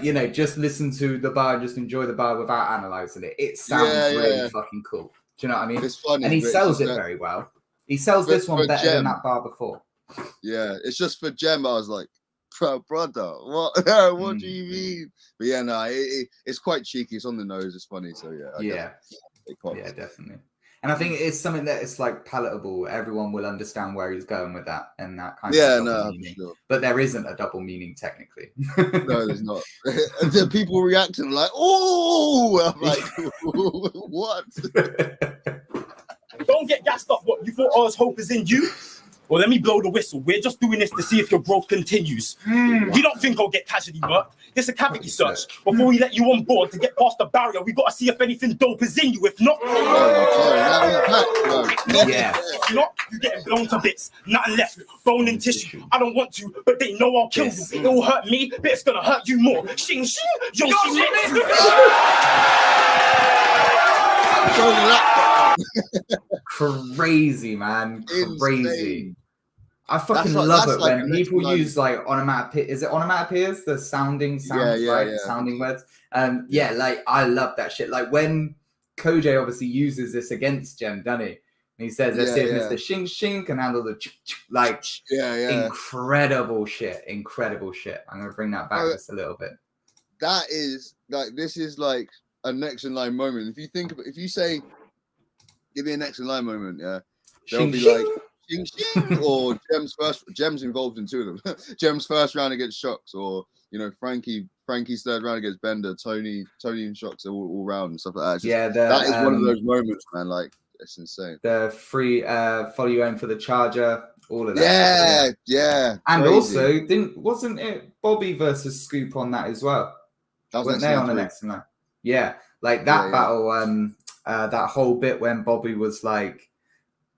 you know, just listen to the bar and just enjoy the bar without analyzing it, it sounds really fucking cool. Do you know what I mean? It's funny, and he sells it very well. He sells this one better than that bar before. Yeah, it's just for Gem. I was like, brother, what? What do you mean? But yeah, no, it's quite cheeky. It's on the nose. It's funny. So yeah, definitely. And I think it's something that it's like palatable. Everyone will understand where he's going with that and that kind of double meaning. Sure. But there isn't a double meaning technically. No, there's not. And then people reacting like, "Oh!" I'm like, "What?" Don't get gassed up. What, you thought Oz hope is in you? Well, let me blow the whistle. We're just doing this to see if your growth continues. You don't think I'll get casually murked? It's a cavity search. Before we let you on board to get past the barrier, we got to see if anything dope is in you. If not, if not, you're getting blown to bits. Nothing left, bone and tissue. I don't want to, but they know I'll kill you. It will hurt me, but it's gonna hurt you more. Shing shing, yo shing. Crazy, man. Crazy. Insane. I fucking love it when people use like onomatopoeia. Is it onomatopoeias? The sounding words. Like I love that shit. Like when Kojay obviously uses this against Gem, doesn't he? And he says, let's see if Mr. Shing Shing can handle the like incredible shit. Incredible shit. I'm gonna bring that back just a little bit. That is like this is like a next in line moment. If you think about, if you say, give me a next in line moment, they'll be like Shing Shing or Gem's involved in two of them. Gem's first round against Shocks, or you know Frankie's third round against Bender, Tony and Shocks all round and stuff like that. That is one of those moments, man. Like it's insane. The free follow you aim for the charger, all of that. Yeah. And also wasn't it Bobby versus Scoop on that as well? That was Weren't they on the next line? Yeah, like that battle. that whole bit when Bobby was like,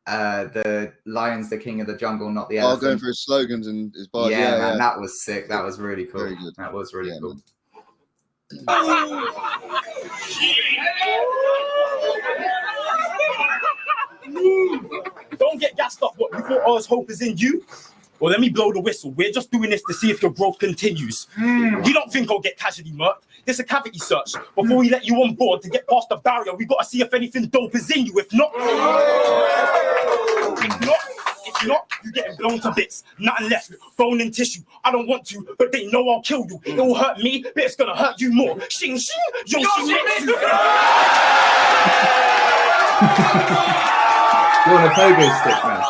the lion's the king of the jungle, not the elephant. going for his slogans and his bars. Yeah, man, that was sick. That was really cool. Very good. That was really cool. Don't get gassed up. What, you thought Oz hope is in you? Well, let me blow the whistle. We're just doing this to see if your growth continues. You don't think I'll get casually murked? There's a cavity search. Before we let you on board to get past the barrier, we got to see if anything dope is in you. If not, you're getting blown to bits. Nothing left, bone and tissue. I don't want to, but they know I'll kill you. It will hurt me, but it's gonna hurt you more. Shing shing, Yoshimitsu. You want a pogo stick, man?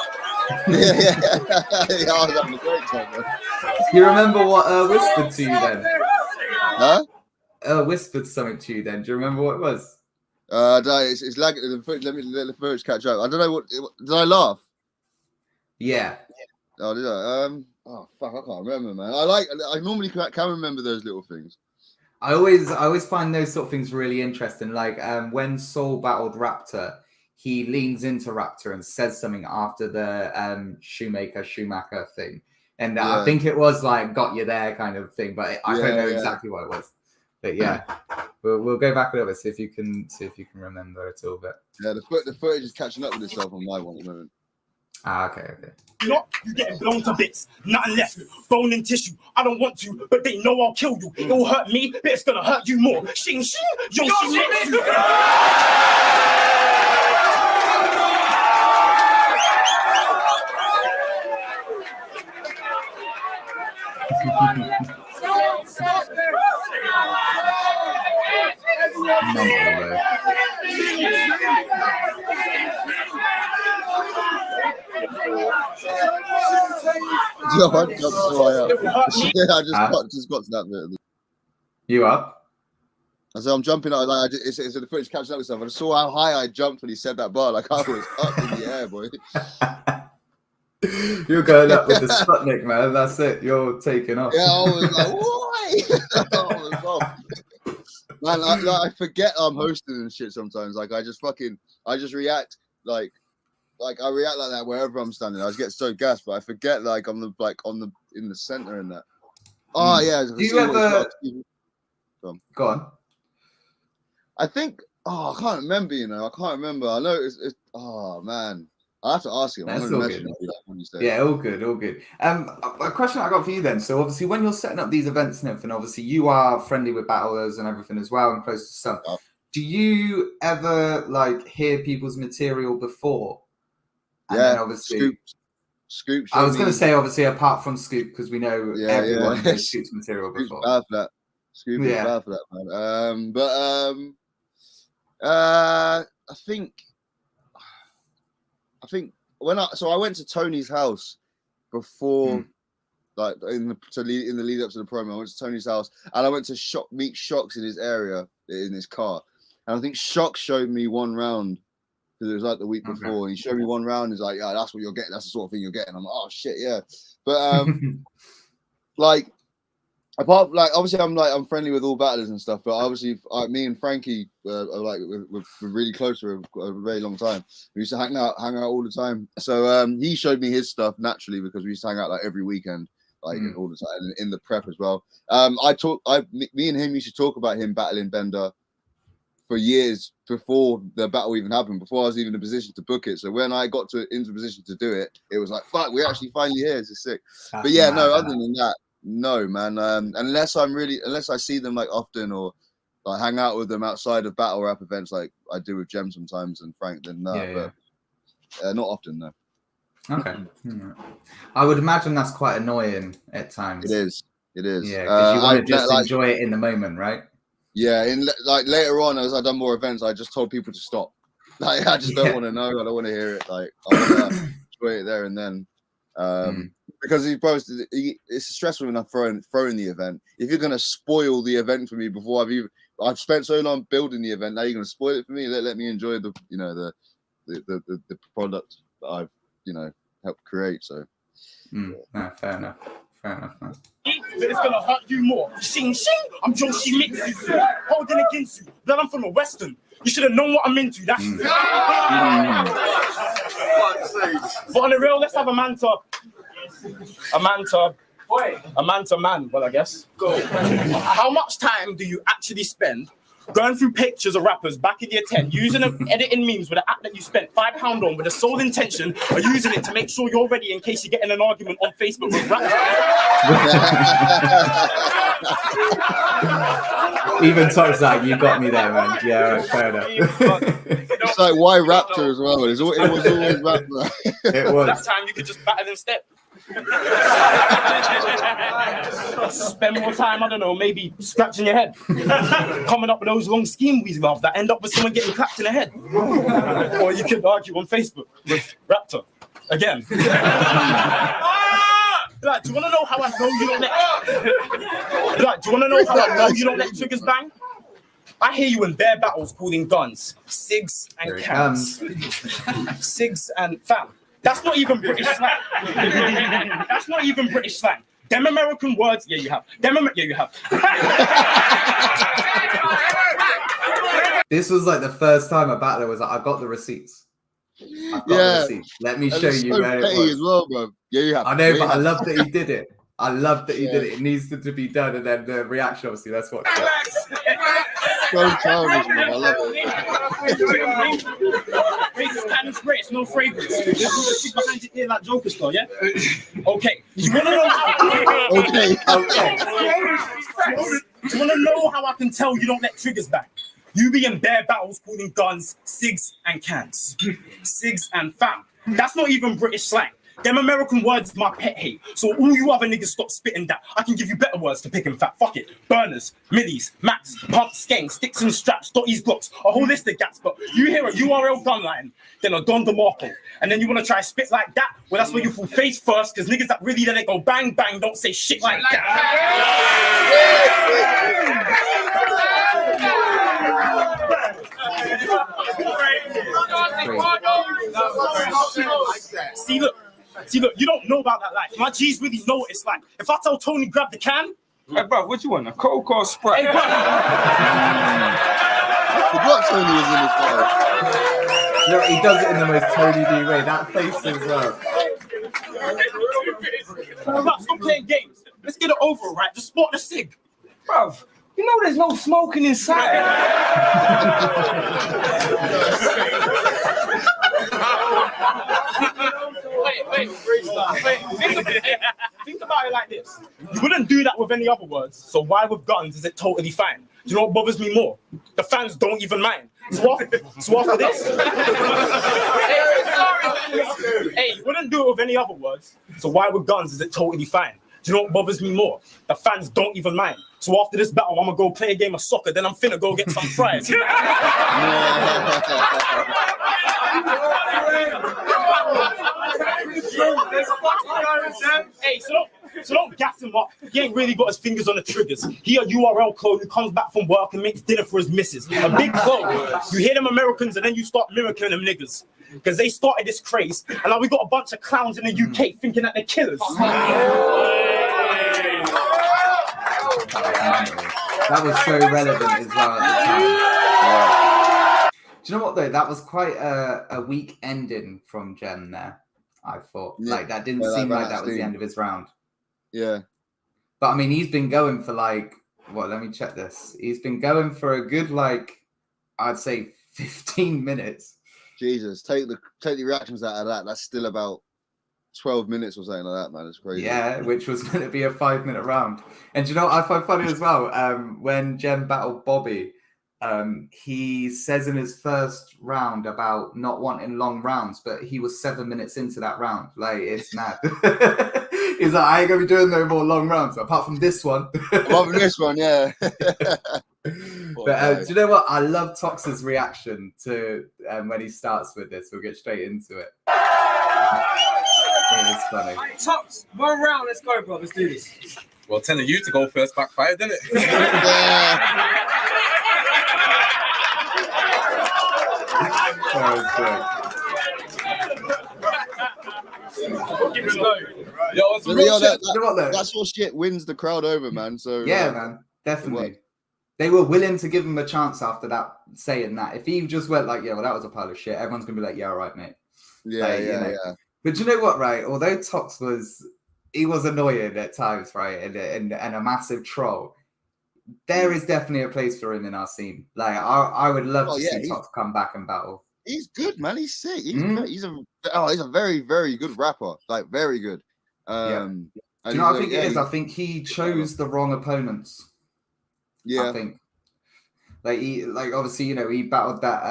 Yeah, I was having a great time, man. You remember what whispered to you then? Huh? Whispered something to you then. Do you remember what it was? No, it's lagging. Let the footage catch up. I don't know what. Did I laugh? Yeah. Oh, did I? Oh fuck, I can't remember, man. I normally can remember those little things. I always find those sort of things really interesting. Like when Saul battled Raptor, he leans into Raptor and says something after the Schumacher thing. And I think it was like got you there kind of thing, but I don't know exactly what it was. But yeah, we'll go back a little bit, see if you can remember it all. But yeah, the footage is catching up with itself on my one at the moment. Okay. You're getting blown to bits. Nothing left, bone and tissue. I don't want to, but they know I'll kill you. It will hurt me, but it's gonna hurt you more. Shing shing, Yoshimitsu. I just got to that bit. You up? I said I'm jumping out. Like it's the footage catching up with stuff. I saw how high I jumped when he said that bar. Like I was up in the air, boy. You're going up with the Sputnik, man. That's it. You're taking off. Yeah, I was like, why? I was off. Man, I forget I'm hosting and shit sometimes. Like I just react like I react like that wherever I'm standing. I just get so gassed, but I forget like I'm in the center and that. Oh yeah. Do you ever go on? I think I can't remember, I can't remember. I know it's oh man. I have to ask him. That's all good. Yeah, all good. A question I got for you then. So obviously when you're setting up these events and everything, obviously you are friendly with battlers and everything as well and close to stuff. Oh. Do you ever like hear people's material before? And then obviously Scoop. I was going to say obviously apart from Scoop because we know everyone knows Scoop's material before. Bad for that. Scoop is bad for that, man. I think when I went to Tony's house before, like in the lead up to the promo, I went to Tony's house and I went to meet Shocks in his area in his car, and I think Shocks showed me one round because it was like the week before. And he showed me one round. He's like, yeah, that's what you're getting. That's the sort of thing you're getting. I'm like, oh shit, yeah. But like. Apart, like obviously, I'm friendly with all battlers and stuff, but obviously, me and Frankie are like we're really close for a very long time. We used to hang out all the time. So he showed me his stuff naturally because we used to hang out like every weekend, like all the time, and in the prep as well. Me and him used to talk about him battling Bender for years before the battle even happened, before I was even in a position to book it. So when I got into a position to do it, it was like, fuck, we're actually finally here. It's sick. But yeah, no, other than that. No, man. Unless I see them like often or like hang out with them outside of battle rap events, like I do with Jem sometimes and Frank, then no. But not often, no. Okay. I would imagine that's quite annoying at times. It is. Yeah, because you want to just enjoy it in the moment, right? Yeah. Like later on, as I've done more events, I just told people to stop. Like I just don't want to know. I don't want to hear it. Like I want to enjoy it there and then. Because it's stressful enough throwing the event. If you're gonna spoil the event for me before I've spent so long building the event, now you're gonna spoil it for me. Let me enjoy the product that I've helped create. So no, fair enough. Fair enough, man. But it's gonna hurt you more. Shing shing, I'm Joshi Mixes, holding against you. Then I'm from the Western. You should have known what I'm into. That's But on the real, let's have a man talk. A man talk. A man to man, well, I guess. Go. How much time do you actually spend going through pictures of rappers back in year 10, using them, editing memes with an app that you spent £5 on with the sole intention of using it to make sure you're ready in case you get in an argument on Facebook with rappers? Even Tom's like, you got me there, man. Yeah, right, fair enough. It's like, why Raptor as well? It was always Raptor. It was. That time you could just batter them step. Spend more time, I don't know, maybe scratching your head, coming up with those long scheme we love that end up with someone getting clapped in the head. Or you could argue on Facebook with Raptor again. Like, do you want to know how I know you don't let? Like, do you want to know how I know you don't let triggers bang? I hear you in bare battles calling guns cigs and cans. Cigs and fam. That's not even British slang. That's not even British slang. Them American words, yeah, you have. Yeah, you have. This was like the first time a battler was like, I've got the receipts. I've got the receipts. Let me show you where it was. As well, bro. Yeah, you have. I know, but I love that he did it. I love that he did it. It needs to be done, and then the reaction, obviously, that's what. So childish, man. I love it. Racist cannon's great, it's no fragrance. Sit behind your ear like Joker store, yeah? Okay. You wanna know how Okay. You wanna know how I can tell you don't let triggers back? You be in bare battles calling guns cigs and cans. Cigs and fam. That's not even British slang. Them American words my pet hate. So all you other niggas stop spitting that. I can give you better words to pick and fat. Fuck it. Burners, millies, mats, pumps, skanks, sticks and straps, dotties, glocks, a whole list of gats. But you hear a URL gun line, then a Don DeMarco. And then you want to try spit like that? Well, that's when you fall face first, because niggas that really let it go bang bang don't say shit like that. See, look, you don't know about that life. My G's really know what it's like. If I tell Tony grab the can, hey, bro, what you want? A Coke or a Sprite? hey, bro. I forgot Tony was in this battle. No, he does it in the most Tony D way. That face as well. Stop playing games. Let's get it over, right? Just spot the cig. Bruv, you know there's no smoking inside. Wait. Think about it like this. You wouldn't do that with any other words, so why with guns is it totally fine? Do you know what bothers me more? The fans don't even mind. So after this, hey, you wouldn't do it with any other words, so why with guns is it totally fine? Do you know what bothers me more? The fans don't even mind. So after this battle, I'm gonna go play a game of soccer, then I'm finna go get some fries. Hey, so don't gas him up. He ain't really got his fingers on the triggers. He a URL clone who comes back from work and makes dinner for his missus. A big clone. You hear them Americans and then you start mimicking them niggas. Because they started this craze, and now we got a bunch of clowns in the UK thinking that they're killers. That was so relevant as well at the time. Do you know what though? That was quite a weak ending from Jem there. I thought like that didn't seem like that was the end of his round. Yeah. But I mean, he's been going for like what? Let me check this. He's been going for a good I'd say 15 minutes. Jesus, take the reactions out of that. That's still about 12 minutes or something like that, man. It's crazy. Yeah, which was going to be a 5-minute round. And do you know what I find funny as well? When Jem battled Bobby, he says in his first round about not wanting long rounds, but he was 7 minutes into that round. Like, it's mad. He's like, I ain't going to be doing no more long rounds, apart from this one. Apart from this one, yeah. But do you know what? I love Tox's reaction to when he starts with this. We'll get straight into it. It is funny. Tops, 1 round, let's go, bro. Let's do this. Well, telling you to go first backfired, didn't it? Yo, it's Yo, real shit. You know what, though? that sort of shit wins the crowd over, man. So Yeah, man, definitely. They were willing to give him a chance after that, saying that. If he just went like, yeah, well, that was a pile of shit, everyone's gonna be like, yeah, all right, mate. yeah, Like, you yeah, know. yeah. But you know what, right? Although Tox was annoying at times, right, and a massive troll, there is definitely a place for him in our scene. Like, I would love Oh, to yeah, see Tox come back and battle. He's good, man. He's sick. He's Mhm. he's a very, very good rapper. Like very good. Do And you know what I he's think like, it is? yeah, I think he chose the wrong opponents. yeah. I think. Like obviously, you know, he battled that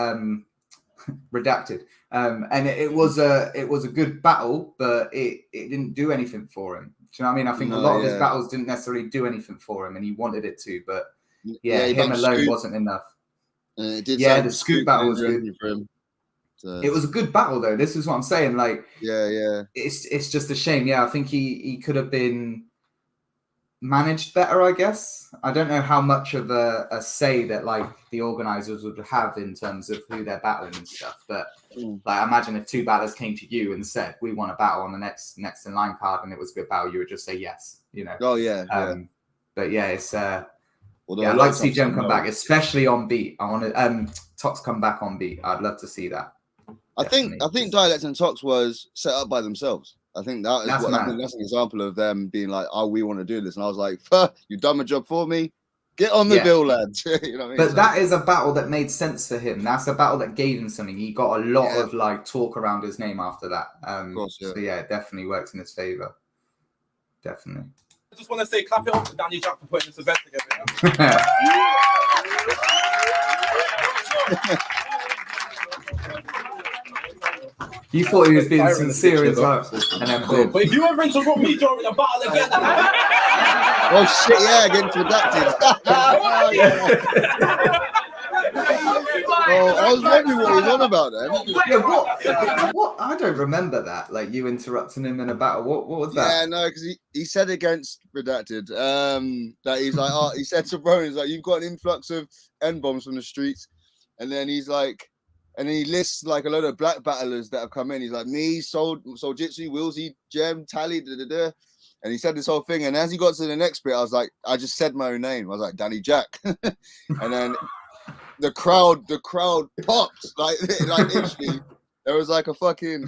Redacted. And it was a good battle, but it didn't do anything for him. Do you know what I mean? I think a No, lot of his yeah. battles didn't necessarily do anything for him, and he wanted it to, but he him battled alone Scoop, wasn't enough. and it did Yeah, something the to Scoop battle didn't was do good. anything for him. So, It was a good battle though. This is what I'm saying. Like, yeah. it's just a shame. Yeah, I think he could have been managed better, I guess. I don't know how much of a say that like the organizers would have in terms of who they're battling and stuff. But like, imagine if two battlers came to you and said, "We want a battle on the next in line card," and it was a good battle, you would just say yes. You know. Oh yeah. But yeah, it's Although yeah, a I'd lot like of to see times Jem I come know. back, especially on beat. I want to Tox come back on beat. I'd love to see that. I think Dialect and Tox was set up by themselves. I think that is That's what I think mad. that's an example of them being like, "Oh, we want to do this," and I was like, "Fuh, you've done my job for me. Get on the Yeah. bill, lads." You know what I mean? But So- that is a battle that made sense for him. That's a battle that gave him something. He got a lot Yeah. of like talk around his name after that. course, yeah. So yeah, it definitely works in his favor. Definitely. I just want to say, clap it up to Danny Jack for putting this event together. You thought he was being sincere as well, and then boom. But if you ever interrupt me during a battle again, Oh shit! Yeah, against Redacted. Oh, yeah. Oh, I was wondering what he was on about then. Yeah, what? I don't remember that. Like you interrupting him in a battle. What was that? Yeah, no, because he said against Redacted that he's like, oh, he said to Bro, he's like, you've got an influx of N-bombs from the streets, and then he's like, and then he lists like a load of black battlers that have come in. He's like, me, Soljitsu, Willsy, Jem, Tally, and he said this whole thing. And as he got to the next bit, I was like, I just said my own name. I was like, Danny Jack, and then the crowd popped like literally. There was like a fucking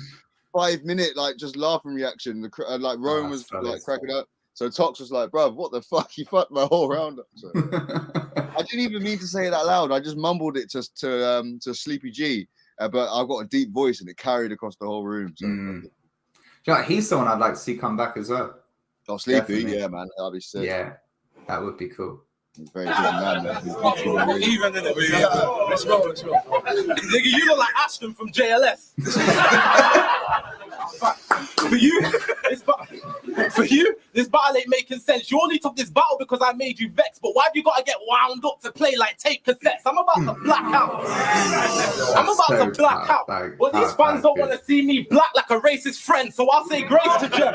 5-minute like just laughing reaction. Like Rome was like cracking up. So Tox was like, "Bruv, what the fuck? You fucked my whole round up." So, I didn't even mean to say it out loud. I just mumbled it to Sleepy G, but I've got a deep voice and it carried across the whole room. So, Yeah, he's someone I'd like to see come back as well. oh, Sleepy, Definitely. yeah, man, that'd be sick. Yeah, that would be cool. He's a very good man. even in it, let's roll. Nigga, you look like Ashton from JLS. For you, this battle ain't making sense. You only took this battle because I made you vex, but why have you got to get wound up to play like tape cassettes? I'm about to black out. I'm about to black out. But these fans don't want to see me black like a racist friend, so I'll say grace to Jem.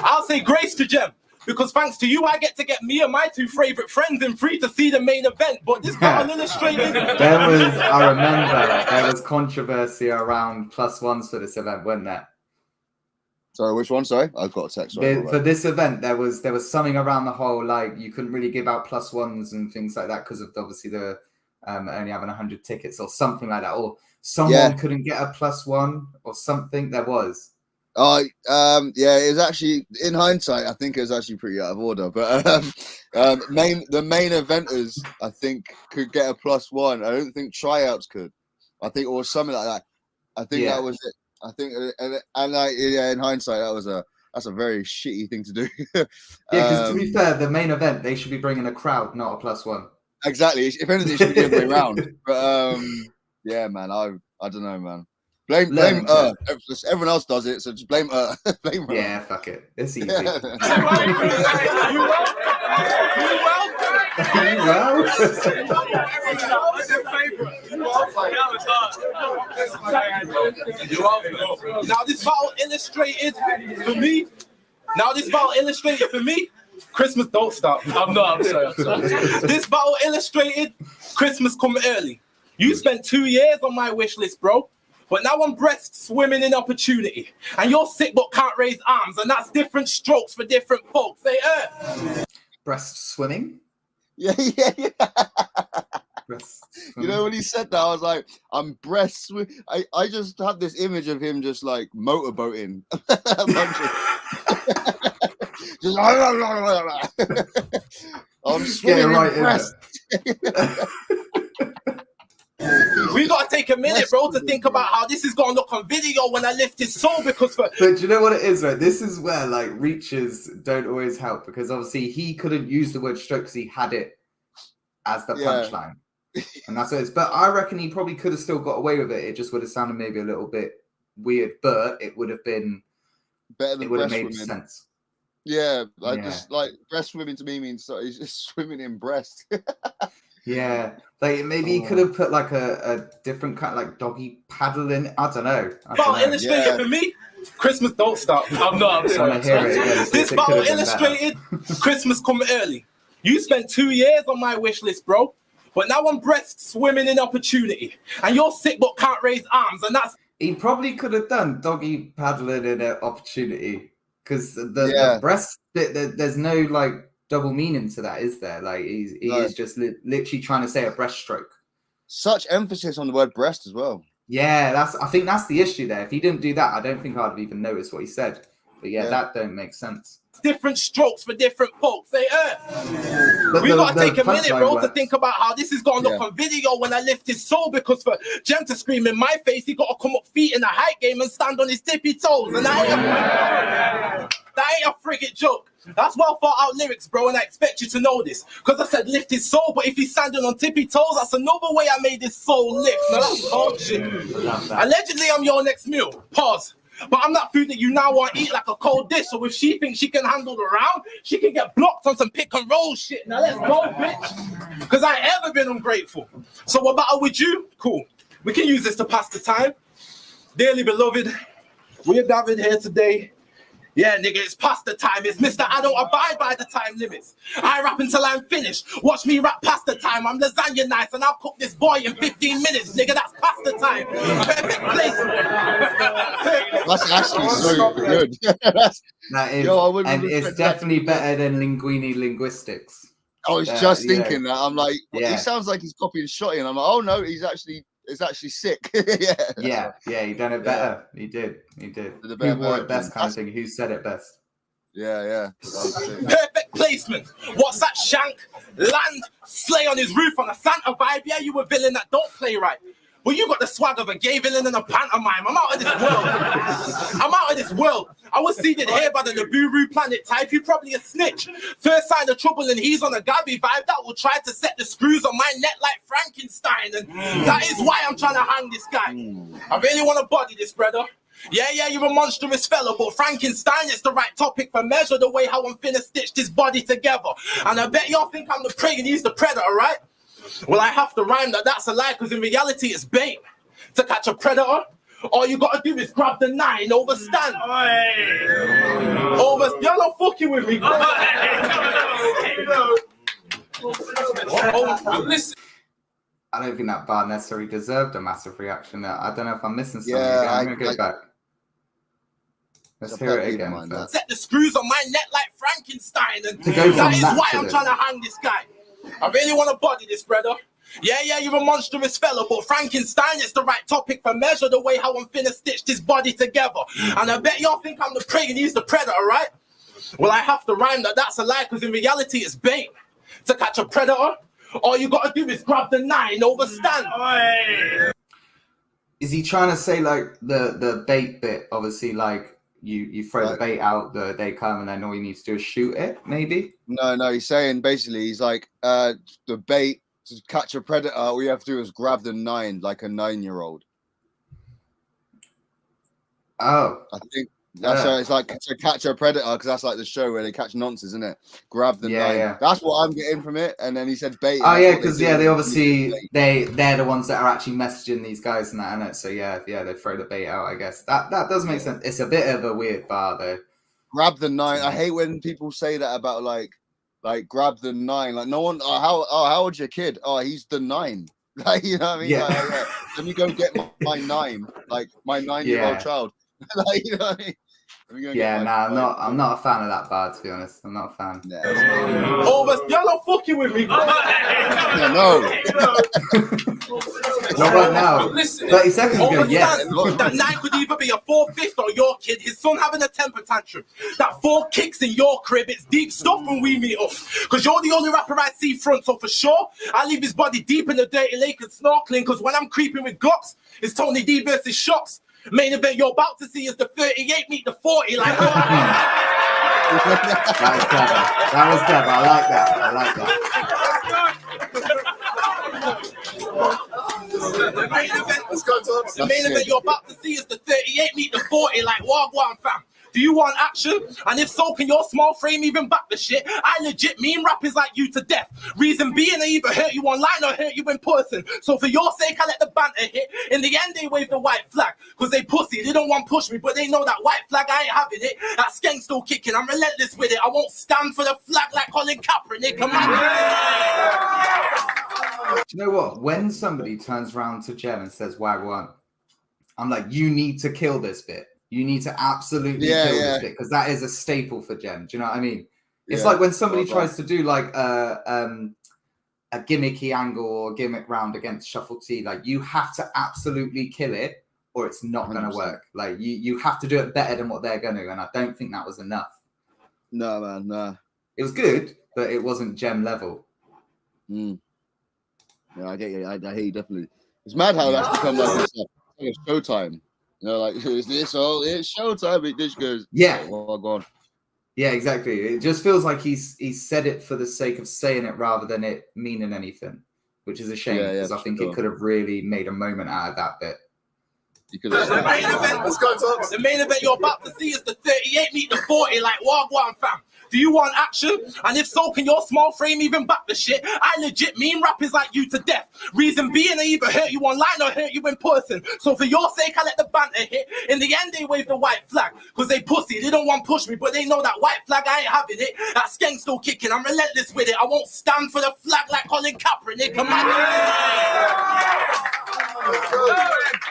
I'll say grace to Jem. Because thanks to you, I get to get me and my two favorite friends in free to see the main event. But this battle illustrated. I remember there was controversy around +1s for this event, wasn't there? Sorry, which one? Sorry, I've got a text. For this event, there was something around the whole like you couldn't really give out +1s and things like that because of obviously the only having 100 tickets or something like that, or someone couldn't get a +1 or something. There was. Oh, yeah, it was actually, in hindsight, I think it was actually pretty out of order. But the main eventers, I think, could get a +1. I don't think tryouts could. I think, or something like that. I think that was it. I think, and like, yeah, in hindsight, that's a very shitty thing to do. Yeah, because to be fair, the main event they should be bringing a crowd, not a +1. Exactly. If anything, it should be the other way around. But yeah, man, I don't know, man. Blame everyone else does it, so just blame blame her. Yeah, fuck it. It's easy. Now this battle illustrated for me. Christmas don't stop. I'm sorry. This battle illustrated Christmas come early. You spent 2 years on my wish list, bro. But now I'm breast swimming in opportunity. And you're sick but can't raise arms. And that's different strokes for different folks. They Breast swimming. Yeah. Breast You swimming. know when he said that, I was like, I'm breast. I just have this image of him just like motorboating. A bunch of- just I'm swimming right in in breast. We gotta take a minute, bro, to think about how this is gonna look on video when I lift his soul because for But do you know what it is, right? This is where like reaches don't always help because obviously he couldn't use the word stroke because he had it as the Yeah. punchline. And that's what it is. But I reckon he probably could have still got away with it. It just would have sounded maybe a little bit weird, but it would have been Better than it would have breast made swimming. sense. Yeah, I Yeah. just like breast swimming to me means so he's just swimming in breast. Yeah. Like maybe he could have put like a different kind of like doggy paddle in. I don't know. battle illustrated Yeah. for me. Christmas don't stop. I'm not. I'm gonna hear it again. This It battle could have been better. illustrated. Christmas come early. You spent 2 years on my wish list, bro. But now I'm breast swimming in opportunity. And you're sick but can't raise arms. And that's He probably could have done doggy paddling in an opportunity because the Yeah. breast bit, there's no like double meaning to that, is there? Like he No. is just literally trying to say a breaststroke. Such emphasis on the word breast as well. Yeah, I think that's the issue there. If he didn't do that, I don't think I'd have even noticed what he said. But yeah, Yeah. that don't make sense. different strokes for different folks. They But we gotta take a minute, punchline bro, to works. think about how this is gonna look Yeah. on video when I lift his soul. Because for Jem to scream in my face, he gotta come up feet in a height game and stand on his tippy toes. And that ain't a frigate joke. That's well thought out lyrics, bro, and I expect you to know this. Because I said lift his soul, but if he's standing on tippy toes, that's another way I made his soul lift. Now that's cold shit. Love that. Allegedly, I'm your next meal. Pause. But I'm not food that you now want to eat like a cold dish. So if she thinks she can handle the round, she can get blocked on some pick and roll shit. Now let's go, bitch. Because I ain't ever been ungrateful. So what battle with you? Cool. We can use this to pass the time. Dearly beloved, we're gathered here today. Yeah, nigga, it's past the time. It's Mr. I don't abide by the time limits. I rap until I'm finished. Watch me rap past the time. I'm lasagna nice and I'll cook this boy in 15 minutes. Nigga, that's past the time. Perfect place. That's actually so good. That's, That is, Yo, I wouldn't and have it's expected that. definitely better than Linguini linguistics. I was just yeah. thinking that. I'm like, Yeah. he sounds like he's copying Shotty, and I'm like, oh no, it's actually sick. Yeah. Yeah, he done it better. He did. Did a Who better wore it version. best kind of thing. Who said it best? Yeah. That was sick. Perfect placement. What's that shank? Land, slay on his roof on a Santa vibe. Yeah, you a villain that don't play right. Well, you got the swag of a gay villain and a pantomime. I'm out of this world. I'm out of this world. I was seeded here by the Nibiru planet type. You probably a snitch. First sign of trouble and he's on a Gabby vibe that will try to set the screws on my neck like Frankenstein. And that is why I'm trying to hang this guy. I really want to body this, brother. Yeah, you're a monstrous fella, but Frankenstein is the right topic for measure the way how I'm finna stitch this body together. And I bet y'all think I'm the prey and he's the predator, right? Well, I have to rhyme that's a lie, because in reality it's bait. To catch a predator, all you gotta do is grab the 9, overstand. You're not fucking with me. Listen. I don't think that bar necessarily deserved a massive reaction. I don't know if I'm missing something. Yeah, I'm gonna go back. Let's It's a hear pet it peeve again. of mine, first. Set the screws on my neck like Frankenstein. And To go that from is that why to I'm this. trying to hang this guy. I really want to body this, brother. Yeah, you're a monstrous fella, but Frankenstein is the right topic for measure the way how I'm finna stitch this body together. And I bet y'all think I'm the prey and he's the predator, right? Well, I have to rhyme that's a lie, because in reality it's bait. To catch a predator, all you gotta do is grab the 9, overstand. Is he trying to say like the bait bit? Obviously, like you throw the Right. bait out, they come, and then all you need to do is shoot it. Maybe. No, he's saying basically, he's like, the bait to catch a predator, all you have to do is grab the 9 like a 9-year-old. Oh, I think that's Yeah. it's like to catch a predator, because that's like the show where they catch nonsense, isn't it? Grab the 9. Yeah. That's what I'm getting from it. And then he said bait. and Oh that's yeah, what because do. they obviously they're the ones that are actually messaging these guys and that, innit? So yeah, they throw the bait out. I guess that does make sense. It's a bit of a weird bar though. Grab the 9. I hate when people say that about like grab the 9. Like no one. How old's your kid? Oh, he's the 9. Like, you know what I mean? Yeah. Like, yeah. Let me go get my 9-year-old child. Like, you know what I mean? Let me go Yeah, get nah, my I'm not a fan of that bar, to be honest. I'm not a fan. Nah. Oh, but y'all not fucking with me. Yeah, no. Not right now. Listen, 30 seconds ago, yes. understand that 9 could either be a 4/5 or your kid, his son having a temper tantrum. That 4 kicks in your crib, it's deep stuff when we meet up. Because you're the only rapper I see front, so for sure, I leave his body deep in the dirty lake and snorkeling. Because when I'm creeping with Glocks, it's Tony D versus Shocks. Main event you're about to see is the 38 meet the 40. Like, That was clever. That was clever. I like that. I like that. the main event, Let's go, Thompson. the main event you're about to see is the 38 meet the 40. Like, Wagwan fam. Do you want action? And if so, can your small frame even back the shit? I legit mean rappers like you to death. Reason being, they either hurt you online or hurt you in person. So for your sake, I let the banter hit. In the end, they wave the white flag. Because they pussy, they don't want push me, but they know that white flag, I ain't having it. That skank still kicking, I'm relentless with it. I won't stand for the flag like Colin Kaepernick. Come on. Do you know what? When somebody turns around to Jem and says Wagwan, I'm like, you need to kill this bit. You need to absolutely kill this bit because that is a staple for Jem. Do you know what I mean? It's like when somebody tries to do like a gimmicky angle or gimmick round against Shuffle T. Like you have to absolutely kill it or it's not going to work. Like you have to do it better than what they're going to. And I don't think that was enough. No, man, no. It was good, but it wasn't Jem level. Yeah, I get you. I hear you definitely. It's mad how that's become like it's showtime. You know, like it's showtime. It just goes, yeah. Well, go on. Yeah, exactly. It just feels like he's said it for the sake of saying it rather than it meaning anything, which is a shame because I think it could have really made a moment out of that bit. You could have. Let's go, Thompson. The main event you're about to see is the 38 meet the 40. Like Wagwan fam. Do you want action? And if so, can your small frame even back the shit? I legit mean rappers like you to death. Reason being, they either hurt you online or hurt you in person. So for your sake, I let the banter hit. In the end, they wave the white flag. Because they pussy, they don't want push me, but they know that white flag, I ain't having it. That skank still kicking, I'm relentless with it. I won't stand for the flag like Colin Kaepernick. Come on.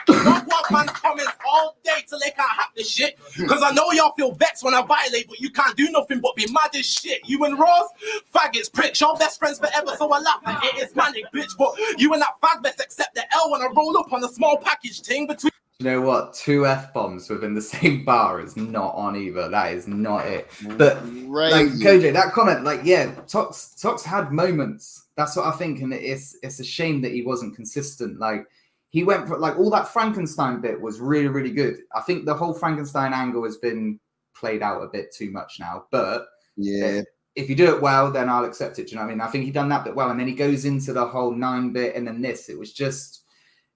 Don't want man's comments all day till they can't have this shit. Because I know y'all feel vexed when I violate, but you can't do nothing but be mad as shit. You and Ross, faggots, pricks, your best friends forever, so I laugh at it. It's manic, bitch, but you and that fag best accept the L when I roll up on a small package thing between. You know what? 2 F-bombs within the same bar is not on either. That is not it. But like Koj, that comment, like, yeah, Tox had moments. That's what I think, and it's a shame that he wasn't consistent. Like he went for like all that Frankenstein bit was really, really good. I think the whole Frankenstein angle has been played out a bit too much now. But yeah, if you do it well, then I'll accept it. Do you know what I mean? I think he done that bit well, and then he goes into the whole 9 bit, and then this. It was just,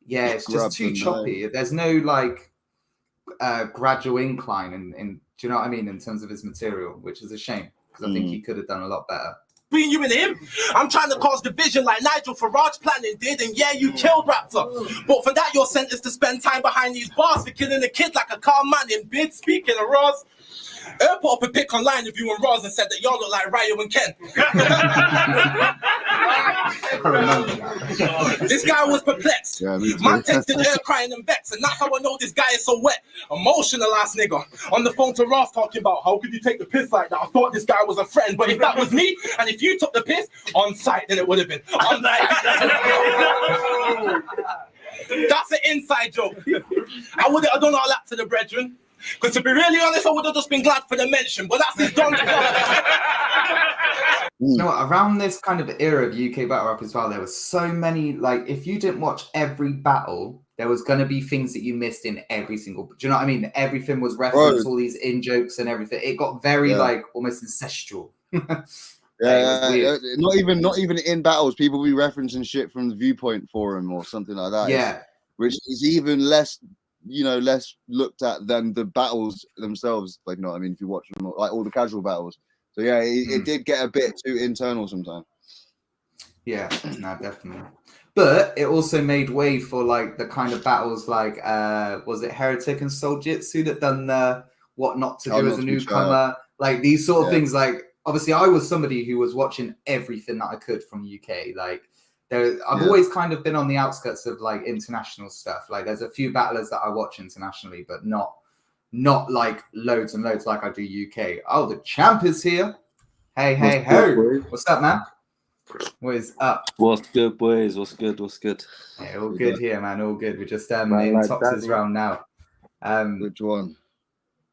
yeah, it's just too choppy. There's no like gradual incline, in do you know what I mean? In terms of his material, which is a shame because I think he could have done a lot better. Between you and him, I'm trying to cause division like Nigel Farage planning did, and yeah, you killed Raptor. But for that, you're sentenced to spend time behind these bars for killing a kid like a Carl Manning bid. Speaking of Ross, put up a pic online of you and Ross and said that y'all look like Ryo and Ken. This guy was perplexed. Yeah, Man texted her crying and vexed, and that's how I know this guy is so wet. Emotional ass nigga. On the phone to Ross talking about how could you take the piss like that? I thought this guy was a friend, but if that was me, and if you took the piss on site, then it would have been on site. That's an inside joke. I would have done all that to the brethren. Because to be really honest, I would have just been glad for the mention, but that's his done. You know what? Around this kind of era of UK battle rap as well, there was so many, like, if you didn't watch every battle, there was going to be things that you missed in every single, do you know what I mean? Everything was referenced, all these in-jokes and everything. It got very, like, almost ancestral. Not even in battles, people be referencing shit from the Viewpoint forum or something like that. Yeah. Which is even less, less looked at than the battles themselves. Like, you know what I mean? If you watch them, like all the casual battles. So yeah, it did get a bit too internal sometimes. Yeah, no, definitely. But it also made way for like the kind of battles like was it Heretic and Soul Jitsu that done the what not to do as a newcomer, like these sort of things. Like obviously I was somebody who was watching everything that I could from UK, like I've always kind of been on the outskirts of like international stuff. Like there's a few battlers that I watch internationally, but not like loads and loads like I do UK. Oh, the champ is here. Hey, what's up, man? What is up? What's good, boys? What's good? Yeah, all good here, man. All good. We're just in like Tox's round now. Which one?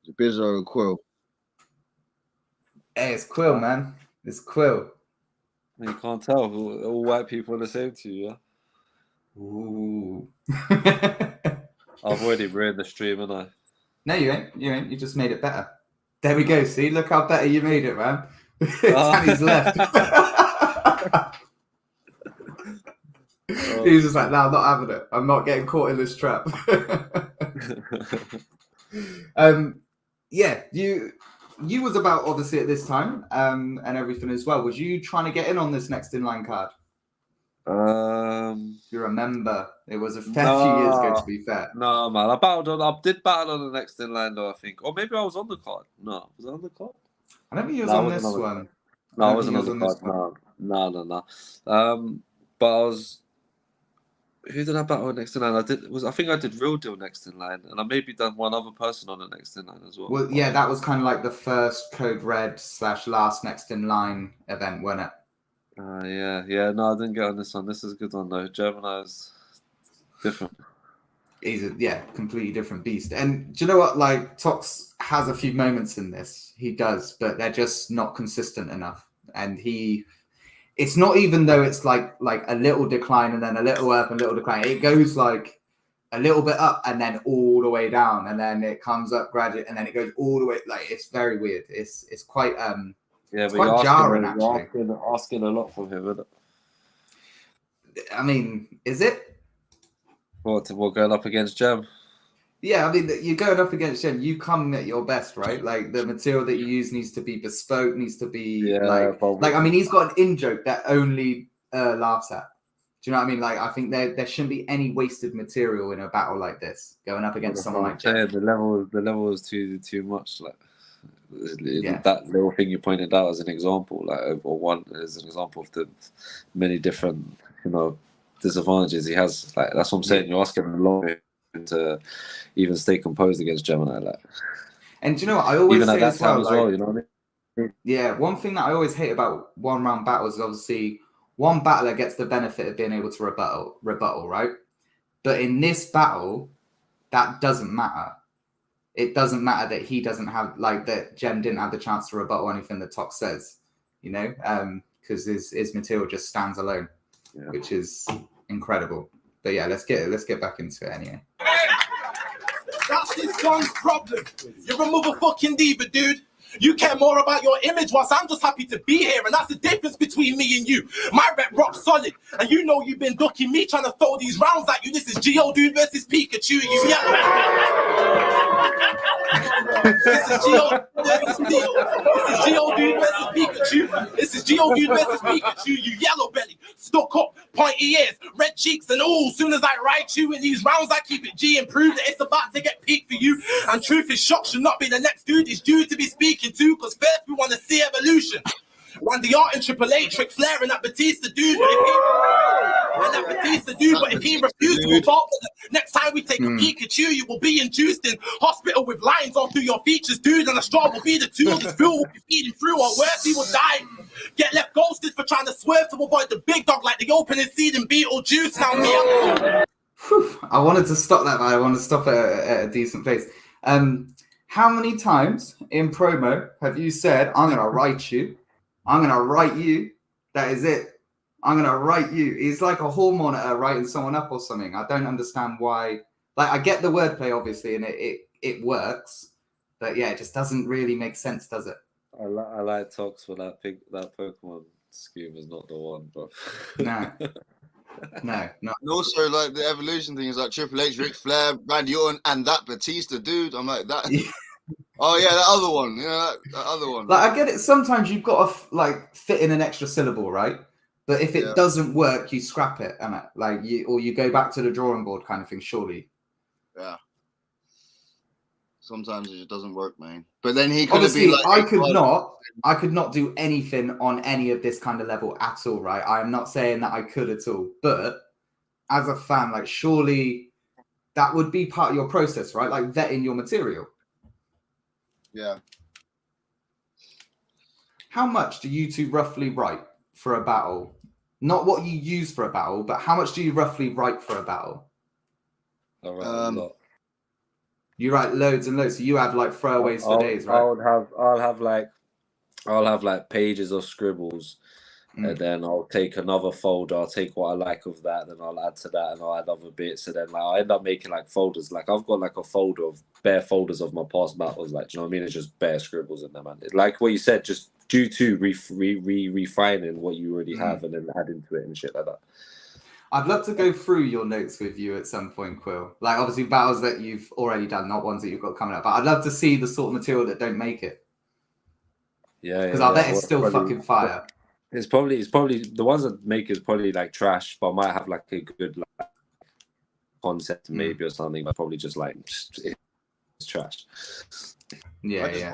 Is it Bizzo or Quill? Hey, it's Quill, man. It's Quill. You can't tell. All white people are the same to you, yeah? Ooh. I've already ruined the stream, haven't I? No, you ain't. You just made it better. There we go. See, look how better you made it, man. Danny's left. He's just like, no, I'm not having it. I'm not getting caught in this trap. Yeah, you was about obviously at this time and everything as well. Was you trying to get in on this next in line card? You remember it was a fair few years ago, to be fair. No, man. I did battle on the next in line though, I think. Or maybe I was on the card. No, was I on the card? I don't think you was on this one. No, I wasn't on the card. No. But I was. Who did I battle next in line? I think I did Real Deal next in line, and I maybe done one other person on the next in line as well. Well, yeah, that was kind of like the first Code Red / last next in line event, wasn't it? Yeah. No, I didn't get on this one. This is a good one though. Gemini is different. He's a completely different beast. And do you know what? Like Tox has a few moments in this. He does, but they're just not consistent enough. And it's not even though it's like a little decline and then a little up and a little decline. It goes like a little bit up and then all the way down, and then it comes up gradually and then it goes all the way. Like it's very weird. It's quite it's quite jarring actually. Asking a lot from him, isn't it? I mean, is it? What going up against Gem? Yeah, I mean, you're going up against Gem. You come at your best, right? Like the material that you use needs to be bespoke, needs to be like. I mean, he's got an in joke that only laughs at. Do you know what I mean? Like, I think there shouldn't be any wasted material in a battle like this going up against someone like Gem. The level is too much. Like that little thing you pointed out as an example, or one as an example of the many different disadvantages he has. Like that's what I'm saying. You're asking a lot to even stay composed against Gemini, like. And do you know what I always say as well? You know what I mean? Yeah, one thing that I always hate about one round battles is obviously one battler gets the benefit of being able to rebuttal, right? But in this battle, that doesn't matter. It doesn't matter that he doesn't have that Gem didn't have the chance to rebuttal anything that Tox says, because his material just stands alone, which is incredible. But yeah, let's get back into it anyway. That's this guy's problem. You're a motherfucking diva, dude. You care more about your image whilst I'm just happy to be here, and that's the difference between me and you. My rep rock solid, and you know you've been ducking me trying to throw these rounds at you. This is Geodude versus Pikachu, you yellow. This is Geodude versus Pikachu. This is Geodude versus Pikachu, you yellow belly. Stuck up, pointy ears, red cheeks, and all. Soon as I ride you in these rounds, I keep it G and prove that it's about to get peak for you. And truth is, shock should not be the next dude is due to be speaking to, because first we want to see evolution. Randy Orton, Triple H, Ric Flair, and that Batista dude. But if he refused to evolve, next time we take a Pikachu, you will be induced in hospital with lines all through your features, dude. And the straw will be the tool. This fuel will be feeding through, or worse, he will die. Get left ghosted for trying to swerve to avoid the big dog like the opening seed in Beetlejuice. Now me. I wanted to stop that, but I want to stop it at a decent pace. How many times in promo have you said, I'm going to write you? I'm going to write you. That is it. I'm going to write you. It's like a hall monitor writing someone up or something. I don't understand why. Like, I get the wordplay, obviously, and it works. But yeah, it just doesn't really make sense, does it? I like Tox for that Pokemon scheme is not the one, but No. No. And also, like, the evolution thing is like Triple H, Ric Flair, Randy Orton, and that Batista dude. I'm like, that. Oh, yeah, that other one. Yeah, that other one. Like, I get it. Sometimes you've got to, fit in an extra syllable, right? But if it doesn't work, you scrap it, or you go back to the drawing board kind of thing, surely. Yeah. Sometimes it just doesn't work, man. But then he could have Obviously, been like, I could not do anything on any of this kind of level at all, right? I am not saying that I could at all, but as a fan, like surely that would be part of your process, right? Like vetting your material. Yeah. How much do you two roughly write for a battle? Not what you use for a battle, but how much do you roughly write for a battle? I write a lot. You write loads and loads. So you have like throwaways for days, right? I'll have like pages of scribbles, and then I'll take another folder. I'll take what I like of that, then I'll add to that, and I'll add other bits. And then like I end up making like folders. Like I've got like a folder of bare folders of my past battles. Like, do you know what I mean? It's just bare scribbles in there, man. Like what you said, just due to refining what you already have and then adding to it and shit like that. I'd love to go through your notes with you at some point, Quill. Like obviously battles that you've already done, not ones that you've got coming up. But I'd love to see the sort of material that don't make it. Yeah, because I bet it's still fucking fire. It's probably the ones that make it probably like trash, but might have like a good like concept maybe or something. But probably just like it's trash. Yeah,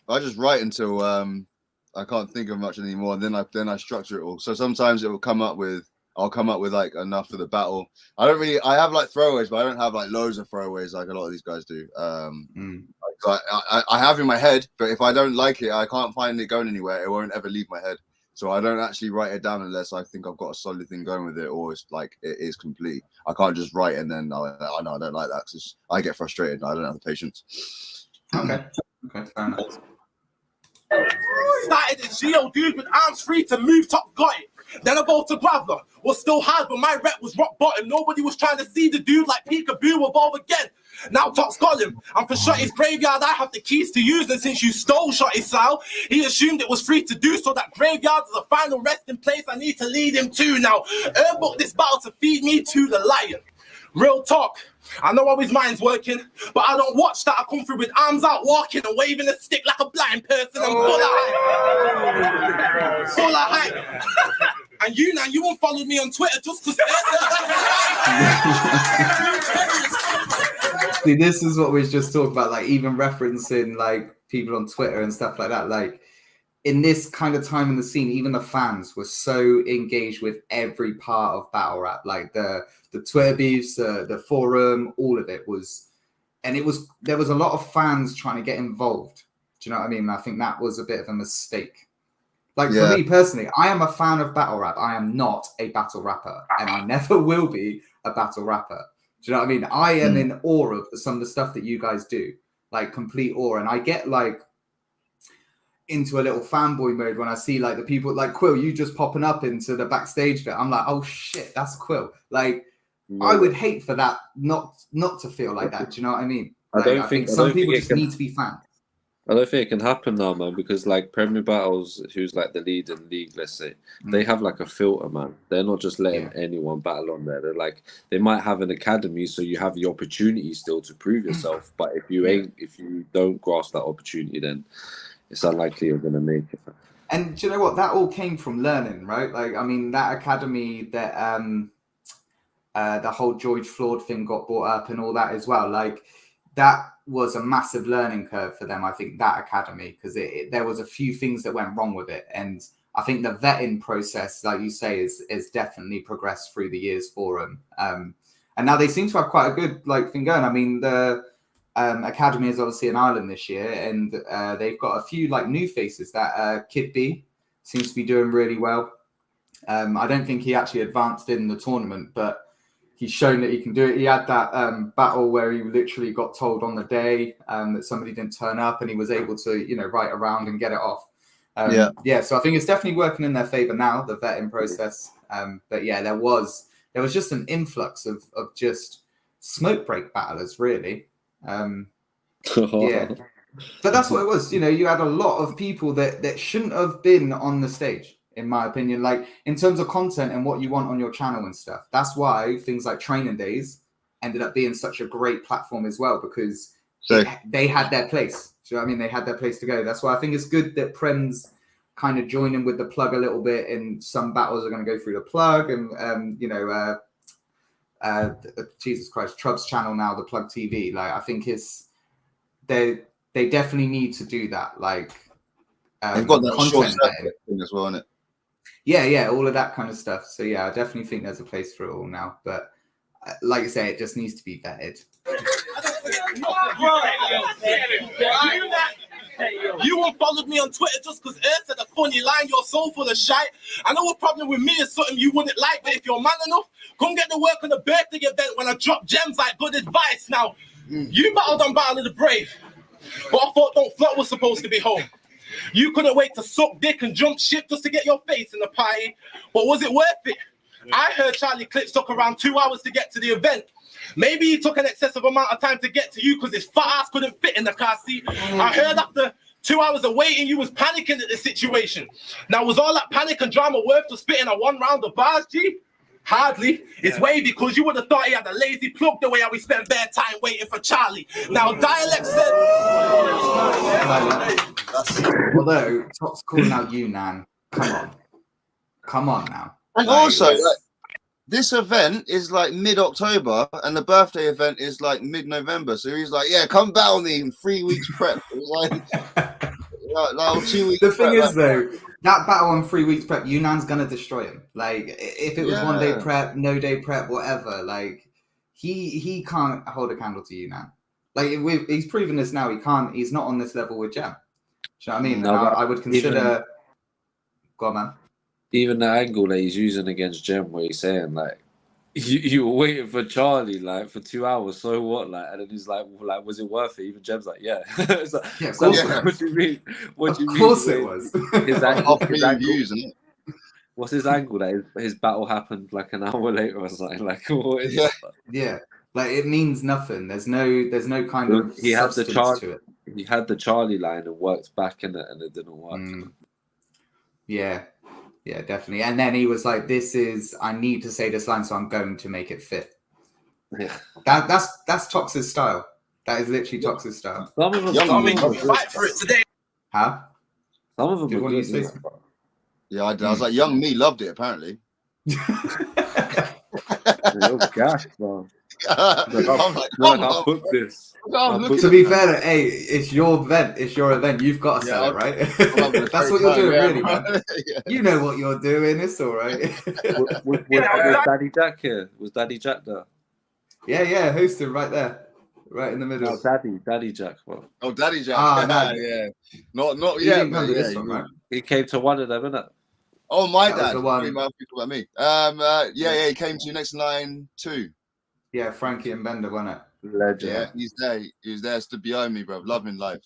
I just write until I can't think of much anymore, and then I structure it all. So sometimes I'll come up with like enough for the battle. I have like throwaways, but I don't have like loads of throwaways like a lot of these guys do. So I have in my head, but if I don't like it, I can't find it going anywhere. It won't ever leave my head. So I don't actually write it down unless I think I've got a solid thing going with it, or it's like it is complete. I can't just write and then no, I don't like that because I get frustrated. I don't have the patience. Okay, fair enough. Started in Geo, dude, with arms free to move top, got it. Then I go to Graveler, was still hard, but my rep was rock bottom. Nobody was trying to see the dude like Peekaboo evolve again. Now Top's got him. I'm for Shotty's graveyard, I have the keys to use them. Since you stole Shotty's style, he assumed it was free to do, so that graveyard is a final resting place I need to lead him to. Now, Earn booked this battle to feed me to the lion. Real talk, I know how his mind's working, but I don't watch that. I come through with arms out, walking and waving a stick like a blind person. I'm full of hype. Full of hype. And you now, you won't follow me on Twitter just because. See, this is what we just talked about, like even referencing like people on Twitter and stuff like that. Like in this kind of time in the scene, even the fans were so engaged with every part of battle rap, like the Twitter beefs, the forum, all of it was, and there was a lot of fans trying to get involved. Do you know what I mean? I think that was a bit of a mistake. Like for me personally, I am a fan of battle rap. I am not a battle rapper, and I never will be a battle rapper. Do you know what I mean? I am in awe of some of the stuff that you guys do, like complete awe. And I get like into a little fanboy mode when I see like the people like Quill, you just popping up into the backstage bit. I'm like, oh shit, that's Quill. Like I would hate for that not to feel like that. Do you know what I mean? Like, I think some people just need to be fans. I don't think it can happen now, man, because like Premier Battles, who's like the lead in the league, let's say, they have like a filter, man. They're not just letting anyone battle on there. They're like, they might have an academy, so you have the opportunity still to prove yourself. But if you don't grasp that opportunity, then it's unlikely you're gonna make it. And do you know what? That all came from learning, right? Like, I mean, that academy that the whole George Floyd thing got brought up and all that as well. Like that was a massive learning curve for them. I think that academy, because there was a few things that went wrong with it. And I think the vetting process, like you say, is definitely progressed through the years for them. And now they seem to have quite a good like thing going. I mean, the academy is obviously in Ireland this year, and they've got a few like new faces. That Kid B seems to be doing really well. I don't think he actually advanced in the tournament, but he's shown that he can do it. He had that battle where he literally got told on the day that somebody didn't turn up, and he was able to, write around and get it off. So I think it's definitely working in their favor now, the vetting process. But yeah, there was just an influx of just smoke break battlers, really. Yeah, but that's what it was. You had a lot of people that shouldn't have been on the stage, in my opinion, like in terms of content and what you want on your channel and stuff. That's why things like Training Days ended up being such a great platform as well, because they had their place. Do you know what I mean? They had their place to go. That's why I think it's good that Prem's kind of joining with the plug a little bit, and some battles are going to go through the plug, and Jesus Christ, Trub's channel now, the Plug TV. Like I think it's they definitely need to do that. Like They've got that short content circuit thing as well, isn't it? Yeah, all of that kind of stuff. So yeah, I definitely think there's a place for it all now. But like I say, it just needs to be vetted. You unfollowed me on Twitter just because Earth said a funny line. You're so full of shite. I know a problem with me is something you wouldn't like, but if you're man enough, come get to work on the birthday event when I drop gems like good advice. Now, you battled on Battle of the Brave, but I thought Don't Flop was supposed to be home. You couldn't wait to suck dick and jump ship just to get your face in the party, but was it worth it? I heard Charlie Clips took around 2 hours to get to the event. Maybe he took an excessive amount of time to get to you because his fat ass couldn't fit in the car seat. I heard after 2 hours of waiting, you was panicking at the situation. Now, was all that panic and drama worth to spit in a 1 round of bars, G? Hardly. It's way because you would have thought he had a lazy plug the way how we spent bare time waiting for Charlie. Now, Dialect said... Although, Top's calling out you, Nan. Come on now. And also, like, this event is like mid-October, and the birthday event is like mid-November. So he's like, "Yeah, come battle me in 3 weeks prep." It was like 2 weeks. The thing prep, is, though, that battle on 3 weeks prep, Yunan's gonna destroy him. Like, if it was 1 day prep, no day prep, whatever, like he can't hold a candle to Yunan. Like, he's proven this now. He can't. He's not on this level with Gem. Do you know what I mean? No, I would consider. Go on, man. Even the angle that he's using against Gem, where he's saying like, you were waiting for Charlie like for 2 hours, so what? Like, and then he's like, was it worth it? Even Gem's like, yeah. It's like, Yeah, of course. What do you mean? What do you mean? Of course it was. His angle, What's what's his angle? That his battle happened like an hour later or something. Like, what is that? Yeah, like it means nothing. There's no kind of He had the substance to it. He had the Charlie line and worked back in it, and it didn't work. Yeah, definitely. And then he was like, I need to say this line, so I'm going to make it fit. Yeah. That's Tox's style. That is literally Tox's style. Some of them, fight for it today. Huh? Some of them Did were what you good. say? Yeah, I was like, Young Me loved it apparently. Gosh, man. I'm like, I'll put this. To be fair, hey, it's your event. It's your event. You've got to sell it, right? That's what you're doing, really, man. Yeah. You know what you're doing. It's all right. Was Daddy Jack here? Was Daddy Jack there? Yeah, hosting right there, right in the middle. No, Daddy Jack. Well, Oh, Daddy Jack. No. Yeah. Not He yet, didn't come but to yeah. this one, right? he came to one of them, innit? Oh, my That was dad. the one. People like me. Yeah, he came to Next in Line 2. Yeah, Frankie and Bender won it. Legend. Yeah, he's there. He was there, stood behind me, bro. Loving life.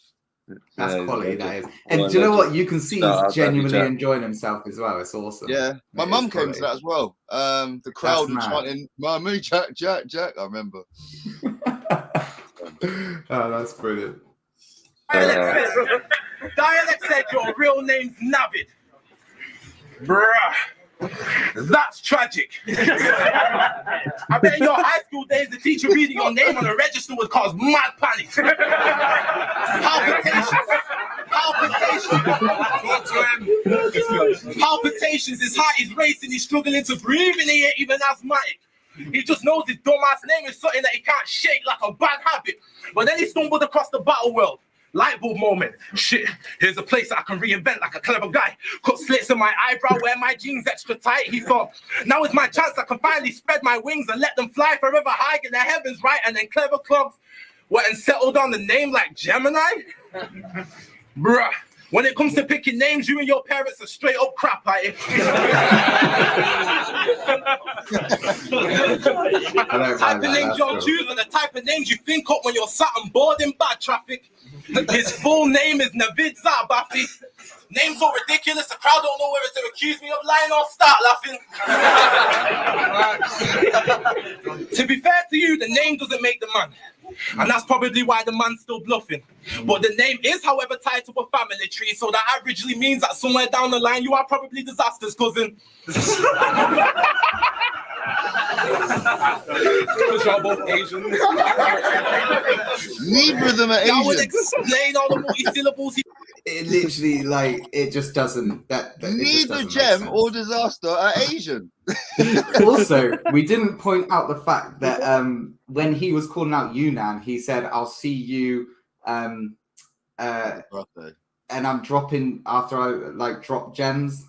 That's Yeah, quality, legend. that is. And do you know what? You can see Shout out he's Daddy genuinely Jack. enjoying himself as well. It's awesome. Yeah, my It mum is came to quality. that as well. The crowd were mad. chanting, "Mummy, Jack, Jack, Jack." I remember. Oh, that's brilliant. Dialect said your real name's Navid. Bruh. That's tragic. I bet in your high school days, the teacher reading your name on the register would cause mad panic. Palpitations. His heart is racing. He's struggling to breathe, and he ain't even asthmatic. He just knows his dumbass name is something that he can't shake like a bad habit. But then he stumbled across the battle world. Light bulb moment. Shit, here's a place that I can reinvent like a clever guy. Cut slits in my eyebrow, wear my jeans extra tight. He thought, now is my chance. I can finally spread my wings and let them fly forever high in the heavens, right? And then clever clogs went and settled on the name like Gemini. Bruh. When it comes to picking names, you and your parents are straight up crap, the type of names you'll choose and the type of names you think up when you're sat on board in bad traffic. His full name is Navid Zabafi. Name so ridiculous, the crowd don't know whether to accuse me of lying or start laughing. To be fair to you, the name doesn't make the man. And that's probably why the man's still bluffing. But the name is, however, tied to a family tree, so that averagely means that somewhere down the line you are probably Disaster's cousin. Because you're both Asian. Neither of them are That would Asian. explain all the multi-syllables he... It literally, like, it just doesn't. That it just Neither doesn't make Gem sense. or Disaster are Asian. Also, we didn't point out the fact that when he was calling out Yunnan, he said, "I'll see you and Birthday. I'm dropping after I like drop gems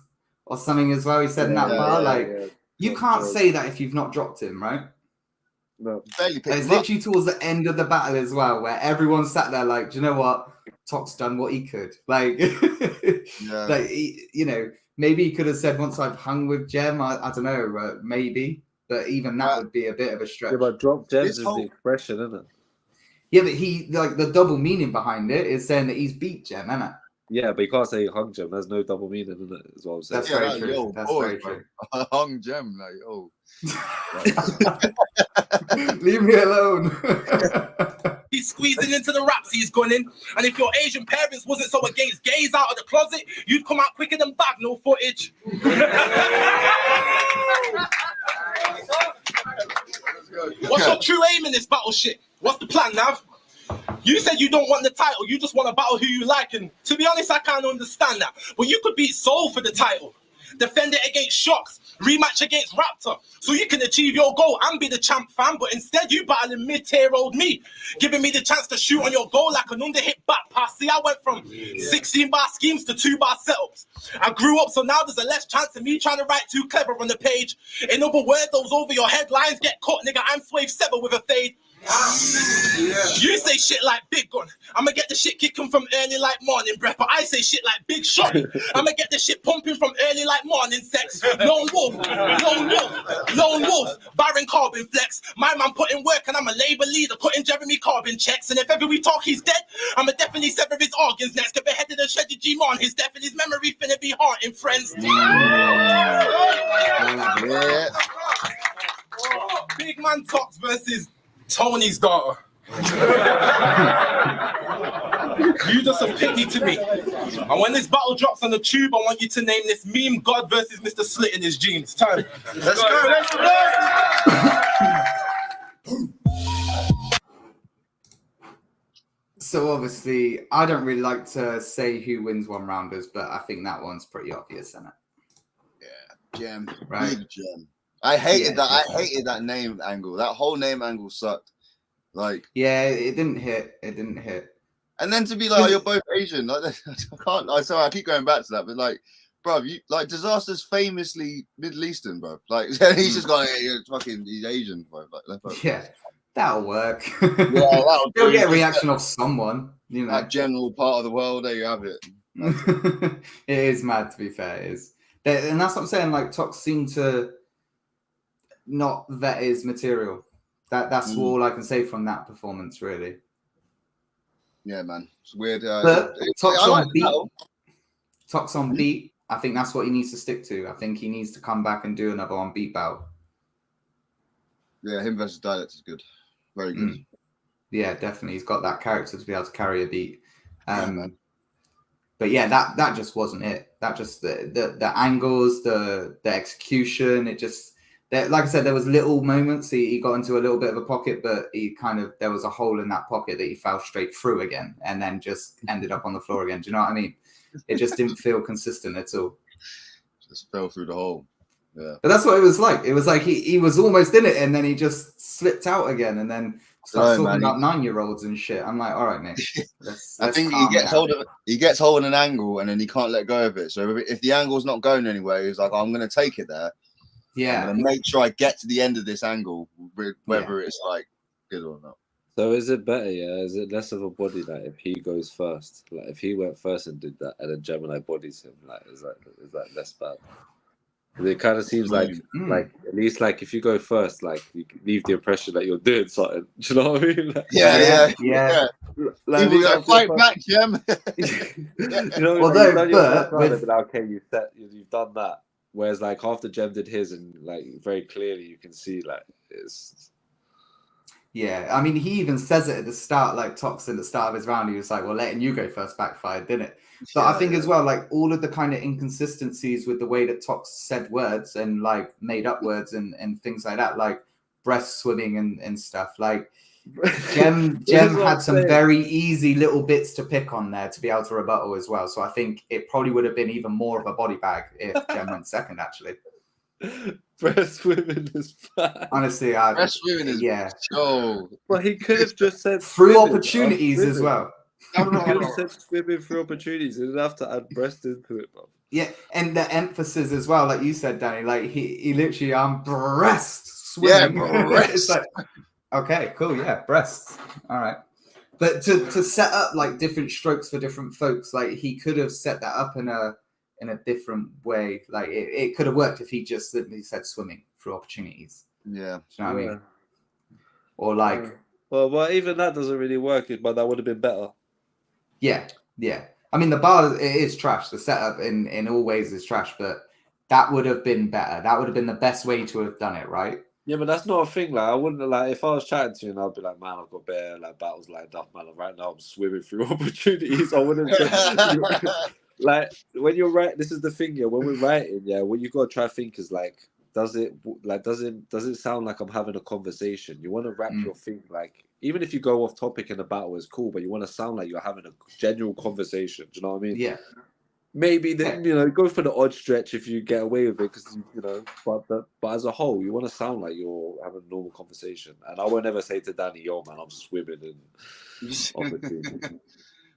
or something as well. He said in that bar, you can't say that if you've not dropped him, right? No. Barely picked It's him up. literally towards the end of the battle as well, where everyone sat there like, do you know what? Tok's done what he could. Like, like you know, maybe he could have said once I've hung with Gem. I don't know, maybe, but even that would be a bit of a stretch. Yeah, but drop gems is the expression, isn't it? Yeah, but he like the double meaning behind it is saying that he's beat Gem, isn't it? Yeah, but you can't say hung Gem. There's no double meaning in it, is what I'm saying. That's very true. Yo, That's boys, very true. bro. Hung Gem, like, oh. Leave me alone. He's squeezing into the raps he's gone in. And if your Asian parents wasn't so against gays out of the closet, you'd come out quicker than bag, no footage. What's your true aim in this battle shit? What's the plan, Nav? You said you don't want the title, you just want to battle who you like, and to be honest, I can't understand that. But you could beat Soul for the title, defend it against Shocks, rematch against Raptor, so you can achieve your goal and be the champ, fam. But instead, you battling mid-tier old me, giving me the chance to shoot on your goal like an under-hit back pass. See, I went from 16-bar schemes to 2-bar setups. I grew up, so now there's a less chance of me trying to write too clever on the page. In other words, those over your headlines get caught, nigga. I'm Swave Sever with a fade. You say shit like Big Gun, I'ma get the shit kicking from early like morning breath. But I say shit like Big Shot, I'ma get the shit pumping from early like morning sex. Lone wolf, lone wolf, lone wolf, Baron Carbon flex. My man put in work and I'm a labor leader, putting Jeremy Corbyn checks. And if ever we talk he's dead, I'ma definitely sever his organs next. Get beheaded and shredded G-Mon, his death and his memory finna be haunting friends. Big man Tox versus Tony's daughter. You just a pity to me. And when this battle drops on the tube, I want you to name this meme God versus Mr. Slit in his jeans. Time. Let's go, let's go. So obviously, I don't really like to say who wins one rounders, but I think that one's pretty obvious, isn't it? Yeah, Gem, Right. Big Gem. I hated that. definitely. I hated that name angle. That whole name angle sucked. Like, Yeah, it didn't hit. It didn't hit. and then to be like, oh, you're both Asian. Like, I can't. Sorry, I keep going back to that, but like, bro, you like Disaster's famously Middle Eastern, bro. Like, he's just going, hey, he's Asian, bro. Like, Yeah, that'll work. that'll You'll do. get a reaction off someone, you know. That general part of the world. There you have it. It is mad, to be fair. It is. And that's what I'm saying. Like, Tox seemed to not vet his material. That's all I can say from that performance, really. Yeah, man, it's weird. But Tox I on like the beat. battle. Tox on beat. I think that's what he needs to stick to. I think he needs to come back and do another on beat battle. Yeah, him versus Dialect is good. Very good. Yeah, definitely. He's got that character to be able to carry a beat. Man. But yeah, that just wasn't it. That just the angles, the execution. It just, like I said, there was little moments. He got into a little bit of a pocket, but there was a hole in that pocket that he fell straight through again, and then just ended up on the floor again. Do you know what I mean? It just didn't feel consistent at all. Just fell through the hole. Yeah. But that's what it was like. It was like he was almost in it, and then he just slipped out again, and then starts talking about 9-year-olds and shit. I'm like, all right, mate. I think he gets hold of an angle, and then he can't let go of it. So if the angle's not going anywhere, he's like, I'm going to take it there. Yeah. I'm going to make sure I get to the end of this angle, whether it's like good or not. So is it better? Yeah, is it less of a body like if he goes first? Like if he went first and did that, and then Gemini bodies him, like is that less bad? It kind of seems like at least like if you go first, like you leave the impression that you're doing something. Do you know what I mean? Like, Yeah. Like, People go, fight back, Gem. you know, Although, you've done your but first round, with- and okay, you've done that. Whereas like after Gem did his, and like very clearly you can see like it's. Yeah, I mean, he even says it at the start, like Tox at the start of his round. He was like, well, letting you go first backfired, didn't it? But I think as well, like all of the kind of inconsistencies with the way that Tox said words and like made up words and things like that, like breast swimming and stuff. Like Gem had some very easy little bits to pick on there to be able to rebuttal as well. So I think it probably would have been even more of a body bag if Gem went second, actually. Breast women is bad. Honestly, Breast women is yeah. so. But he could have just said Through women, opportunities as women. well. You could have said swimming through opportunities. You didn't have to add breast into it, bro. Yeah, and the emphasis as well, like you said, Danny, like he literally breast swimming. Yeah, breast. It's like, okay, cool, yeah, breasts. All right. But to set up like different strokes for different folks, like he could have set that up in a different way. Like it could have worked if he just simply said swimming through opportunities. Yeah. Do you know what I mean? Or like well, even that doesn't really work, but that would have been better. Yeah. I mean, the bar it is trash. The setup in all ways is trash, but that would have been better. That would have been the best way to have done it, right? Yeah, but that's not a thing. Like, I wouldn't like if I was chatting to you and I'd be like, man, I've got bare like battles lined up, man. Right now, I'm swimming through opportunities. I wouldn't like when you're right. This is the thing, yeah. When we're writing, yeah, what you got to try to think is like, does it sound like I'm having a conversation? You want to wrap your thing like, even if you go off topic in a battle, is cool, but you want to sound like you're having a genuine conversation. Do you know what I mean? Yeah. Maybe then go for the odd stretch if you get away with it, because but as a whole, you want to sound like you're having a normal conversation. And I won't ever say to Danny, "Yo, man, I'm swimming in."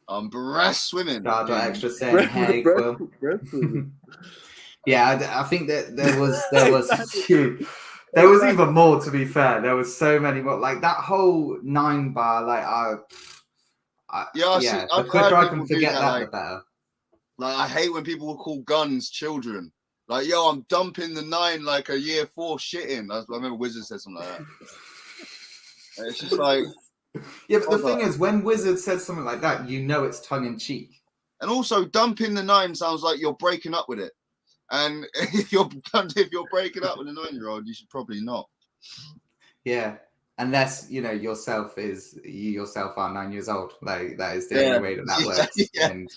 I'm breast swimming. God, extra saying, "Hey, Quill." Yeah, I think that there was there was even more. To be fair, there was so many more. Like that whole 9 bar. Like the quicker I can forget that, the better. Like I hate when people call guns children. Like, yo, I'm dumping the 9 like a year 4 shitting. I remember Wizard said something like that. And it's just like, yeah, but the thing is, when Wizard says something like that, you know it's tongue in cheek. And also, dumping the 9 sounds like you're breaking up with it. And if you're breaking up with a 9-year-old, you should probably not. Yeah, unless you yourself are 9 years old. Like that is the only way that works. Yeah. And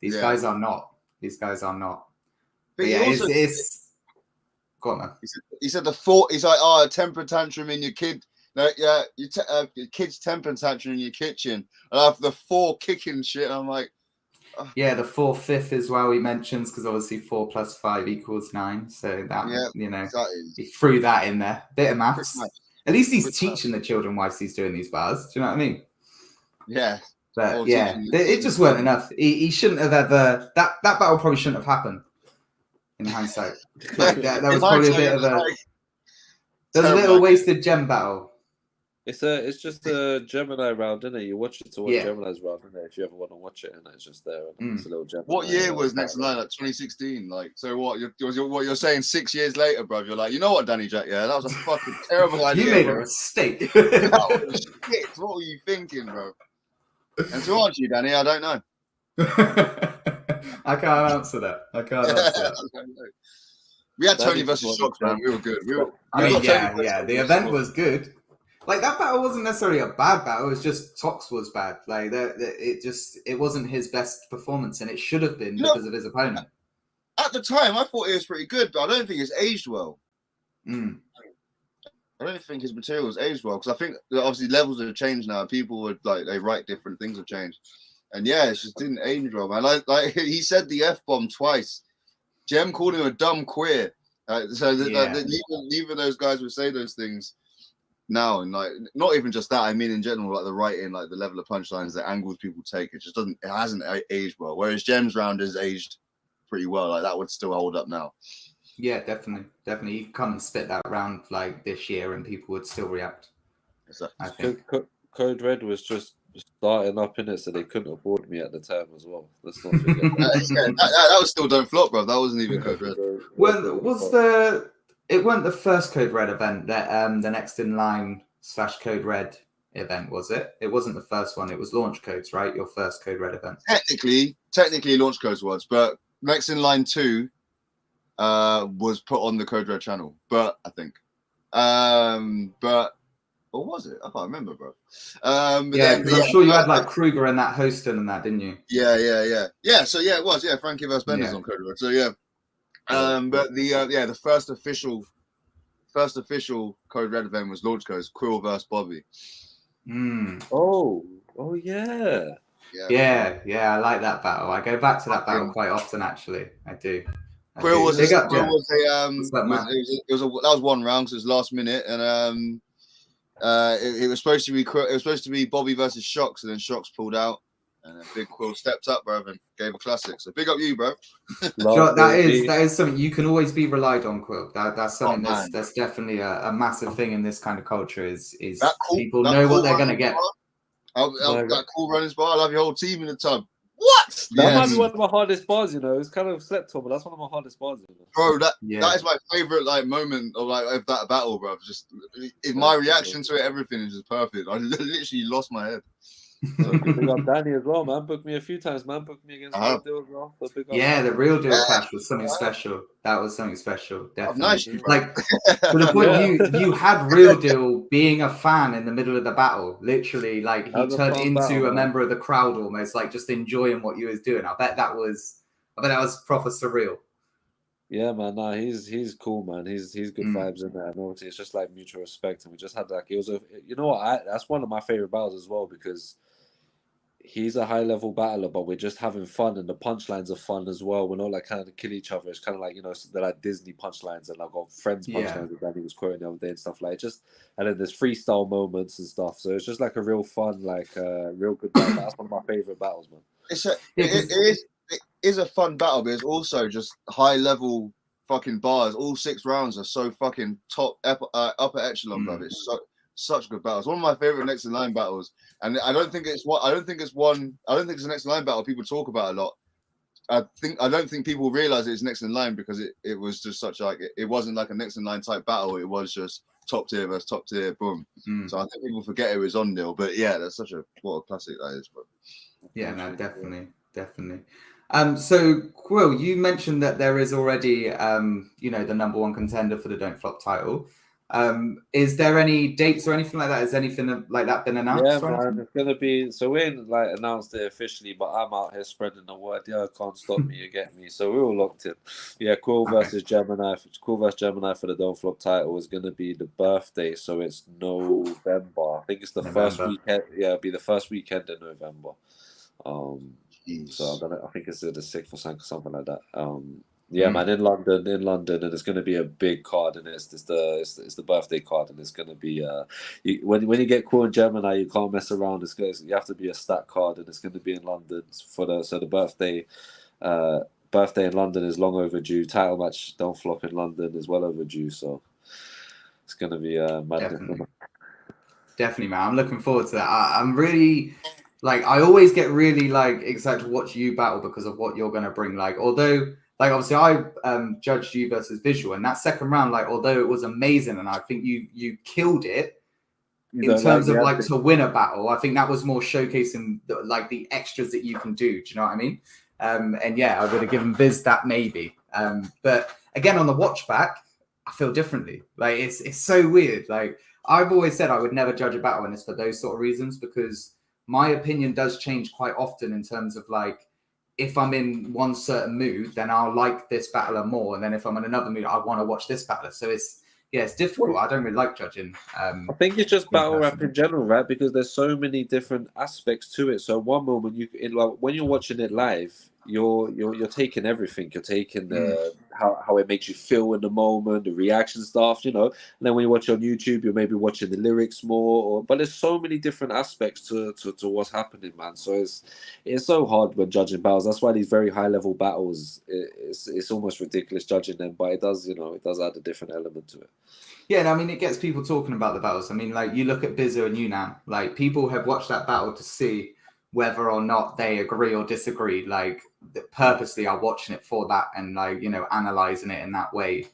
these guys are not. These guys are not. But yeah, also, it's. Go on, man. He said the 4. He's like, a temper tantrum in your kid. No, yeah, your kid's temper tantrum in your kitchen. And after the 4 kicking shit, I'm like. Yeah, the 4/5 as well he mentions, because obviously 4 + 5 = 9. So that he threw that in there. Bit of maths. At least he's teaching the children whilst he's doing these bars. Do you know what I mean? Yeah. But yeah, it just weren't enough. He shouldn't have ever. That battle probably shouldn't have happened. In hindsight, like that was probably a bit of a. There's a little wasted gem battle. It's just a Gemini round, isn't it? You watch it to watch Gemini's round, isn't it? If you ever want to watch it, and it's just there. It's a little Gemini. What year was Next in Line? Like 2016. Like, so what? What you're saying 6 years later, bro? You're like, you know what, Danny Jack? Yeah, that was a fucking terrible idea. You made a mistake. That was shit. What were you thinking, bro? And to answer you, Danny, I don't know. I can't answer that. We had Tony versus Shocks, man. We were good. The event was good. Like that battle wasn't necessarily a bad battle. It was just Tox was bad. Like it wasn't his best performance, and it should have been because of his opponent. At the time, I thought it was pretty good, but I don't think it's aged well. I don't think his material has aged well, because I think that obviously levels have changed now. People would they write different things have changed, and it just didn't age well, man. Like he said the F-bomb twice. Jem called him a dumb queer. Neither of those guys would say those things now, and like not even just that. I mean, in general, like the writing, like the level of punchlines, the angles people take, it hasn't aged well. Whereas Jem's round has aged pretty well. Like that would still hold up now. Yeah, definitely. You could come and spit that round like this year, and people would still react. Exactly. I think Code Red was just starting up in it, so they couldn't afford me at the time as well. Let's not forget that was still Don't Flop, bro. That wasn't even Code Red. It weren't the first Code Red event that the Next in Line / Code Red event, was it? It wasn't the first one. It was Launch Codes, right? Your first Code Red event. Technically Launch Codes was, but Next in Line 2 was put on the Code Red channel. But I think, or was it? I can't remember, bro. Because I'm sure you had like Kruger and that Hostin and that, didn't you? Yeah. So it was. Yeah, Frankie vs. Benders on Code Red. So yeah. But the first official Code Red event was Launch Codes, Quill versus Bobby. Oh yeah. I like that battle. I go back to that battle quite often, actually. I do. Quill was that was one round, so it was last minute, and it was supposed to be Bobby versus Shocks, and then Shocks pulled out, And Big Quill stepped up, bro, and gave a classic. So big up you, bro. That is something you can always be relied on, Quill. That's something that's definitely a massive thing in this kind of culture. Is people know what they're gonna get. That cool running spot. I love your whole team in the tub. What? That might be one of my hardest bars, you know. It's kind of slept on, but that's one of my hardest bars, you know? Bro. That is my favorite moment of that battle, bro. Just my reaction to it, everything is just perfect. I literally lost my head. So big up Danny as well, man. Booked me a few times, man. Booked me against Real Deal as well. So big up, the Real Deal clash was something special. That was something special, definitely. Nice, like to the point you had Real Deal being a fan in the middle of the battle. Literally, like he turned into a member of the crowd almost, like just enjoying what you was doing. I bet that was proper surreal. Yeah, man. Nah, he's cool, man. He's good vibes in there. No, it's just like mutual respect, and we just had like that's one of my favorite battles as well because he's a high level battler, but we're just having fun, and the punchlines are fun as well. We're not like kind of kill each other. It's kind of like they're like Disney punchlines, and I've got friends punchlines that Danny was quoting the other day and stuff like and then there's freestyle moments and stuff. So it's just like a real fun, like real good battle. That's one of my favorite battles, man. It is a fun battle, but it's also just high level fucking bars. All 6 rounds are so fucking top upper echelon, bro. It's such good battles. One of my favorite next in line battles, and I don't think it's a next in line battle people talk about a lot. I don't think people realize it's next in line because it was just such like it wasn't like a next in line type battle. It was just top tier versus top tier, boom. So I think people forget it was on nil, but yeah, that's what a classic that is, bro. Yeah, no, definitely. So Quill, you mentioned that there is already the number one contender for the Don't Flop title. Is there any dates or anything like that? Has anything like that been announced? Yeah, man, it's gonna be. So we ain't like announced it officially, but I'm out here spreading the word. Yeah, can't stop me. You get me. So we're all locked in. Yeah, Quill versus Gemini. Quill versus Gemini for the Don't Flop title is gonna be the birthday. So it's November. I think it's the first weekend. Yeah, it'll be the first weekend in November. So I think it's the 6th or something like that. Yeah, man, in London, and it's going to be a big card, and it's the birthday card, and it's going to be when you get Quill and Gemini, you can't mess around. You have to be a stat card, and it's going to be in London the birthday in London is long overdue. Title match Don't Flop in London is well overdue, so it's going to be madness. Definitely, man. I'm looking forward to that. I'm really. Like, I always get really excited to watch you battle because of what you're going to bring. Although obviously I judged you versus Visual, and that second round, although it was amazing, and I think you killed it in terms of to win a battle. I think that was more showcasing the extras that you can do. Do you know what I mean? And yeah, I would have given Viz that maybe. But again, on the watch back, I feel differently. It's so weird. I've always said I would never judge a battle, and it's for those sort of reasons because my opinion does change quite often in terms of if I'm in one certain mood, then I'll like this battler more. And then if I'm in another mood, I want to watch this battler. So it's difficult. I don't really like judging. I think it's just battle rap in general, right? Because there's so many different aspects to it. So one moment when you're watching it live, you're taking everything. You're taking how it makes you feel in the moment, the reaction stuff, And then when you watch on YouTube, you're maybe watching the lyrics more. But there's so many different aspects to what's happening, man. So it's so hard when judging battles. That's why these very high level battles, it's almost ridiculous judging them. But it does add a different element to it. Yeah, and I mean, it gets people talking about the battles. I mean, you look at Bizzo and Yunnan, people have watched that battle to see whether or not they agree or disagree, purposely are watching it for that and analyzing it in that way,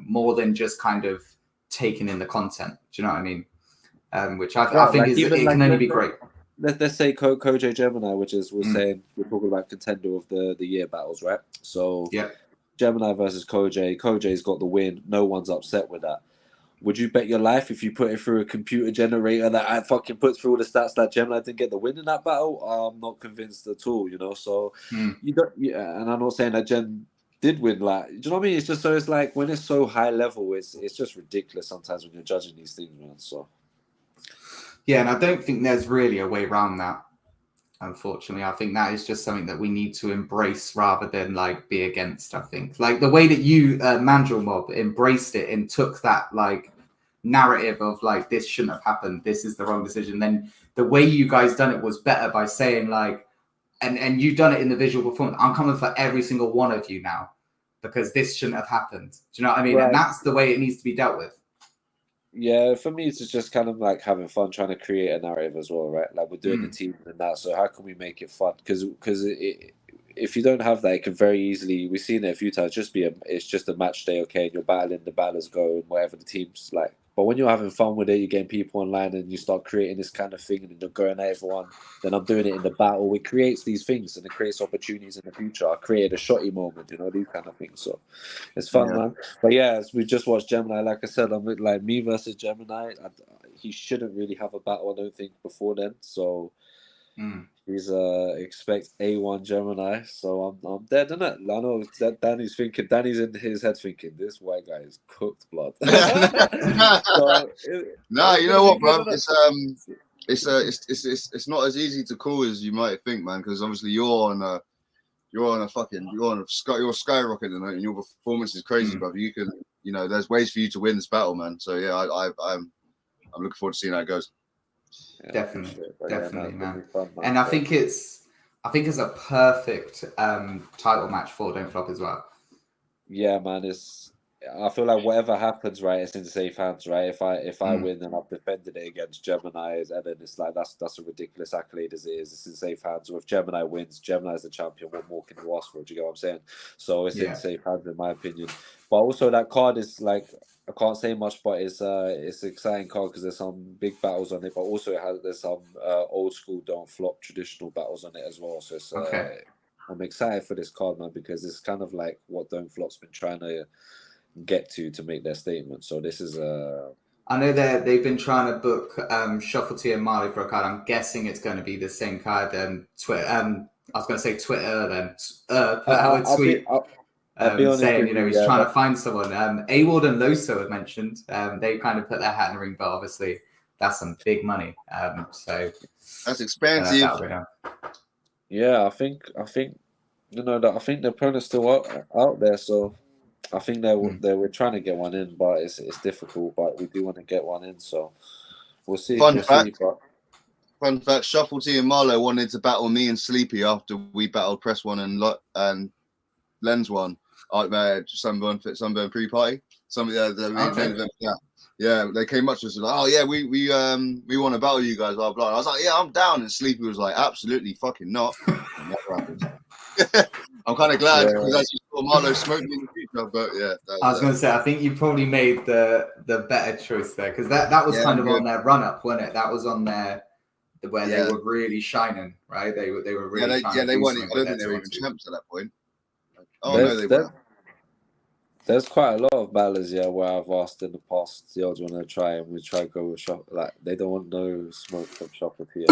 more than just kind of taking in the content. Do you know what I mean? Which I think it can only be great. Let's say Koj Gemini, which is saying we're talking about contender of the year battles, right? So yeah, Gemini versus Koj. Koj's got the win. No one's upset with that. Would you bet your life if you put it through a computer generator that fucking puts through all the stats that Gemini didn't get the win in that battle? I'm not convinced at all, So you don't. Yeah, and I'm not saying that Jen did win. Do you know what I mean? It's just it's when it's so high level, it's just ridiculous sometimes when you're judging these things, man. So yeah, and I don't think there's really a way around that. Unfortunately, I think that is just something that we need to embrace rather than be against. I think the way that you Mandrill Mob embraced it and took that narrative of this shouldn't have happened, this is the wrong decision. Then the way you guys done it was better by saying and you've done it in the visual performance. I'm coming for every single one of you now because this shouldn't have happened. Do you know what I mean? Right. And that's the way it needs to be dealt with. Yeah, for me, it's just kind of like having fun, trying to create a narrative as well, right? Like we're doing the team and that, so how can we make it fun? Because if you don't have that, it can very easily. We've seen it a few times. It's just a match day, okay? And you're battling, the battlers go, and whatever the team's like. But when you're having fun with it, you're getting people online, and you start creating this kind of thing, and you're going at everyone. Then I'm doing it in the battle. It creates these things, and it creates opportunities in the future. I created a shotty moment, these kind of things. So it's fun, man. But yeah, we just watched Gemini. Like I said, I'm like me versus Gemini. He shouldn't really have a battle, I don't think, before then. So. He's expect A1 Gemini, so I'm dead, innit? I know that Danny's in his head thinking, this white guy is cooked blood. You know what, bro? It's not as easy to call as you might think, man. Because obviously you're skyrocketing, and your performance is crazy, bro. You can, there's ways for you to win this battle, man. So yeah, I'm looking forward to seeing how it goes. Yeah, definitely, man. Fun, man. And I think it's a perfect title match for Don't Flop as well. Yeah, man. I feel like whatever happens, right, it's in safe hands, right? If I win and I've defended it against Gemini, and then it's like that's a ridiculous accolade as it is. It's in safe hands. So if Gemini wins, Gemini's the champion. What more can you ask for? Do you get what I'm saying? So it's in safe hands, in my opinion. But also that card is like, I can't say much, but it's an exciting card because there's some big battles on it, but also there's some old school Don't Flop traditional battles on it as well. So it's I'm excited for this card, man, because it's kind of like what Don't Flop's been trying to get to make their statement. So this is I know they've been trying to book Shuffle T and Marley for a card. I'm guessing it's going to be the same card. Twitter. I was going to say Twitter then. Put out a tweet. Saying, he's trying to find someone. A-Ward and Loso have mentioned. They kind of put their hat in the ring, but obviously that's some big money. So that's expensive. Yeah, I think I think the opponent's still out there, so I think they were trying to get one in, but it's difficult. But we do want to get one in, so we'll see. Fun fact: Shuffle T and Marlo wanted to battle me and Sleepy after we battled Press One and Lens One. Sunburn pre-party. They came up to us and like, oh yeah, we want to battle you guys, blah blah. I was like, yeah, I'm down, and Sleepy was like, absolutely fucking not. And never happened. I'm kind of glad because I just saw Marlo smoke me in the future, but yeah. I was going to say, I think you probably made the better choice there because that was kind of on their run up, wasn't it? That was on their where they were really shining, right? They were really they weren't. I don't think they were even champs at that point. Oh no, they were. There's quite a lot of battlers, where I've asked in the past, do you want to try, and we try to go with shop. Like they don't want no smoke from Shopper here.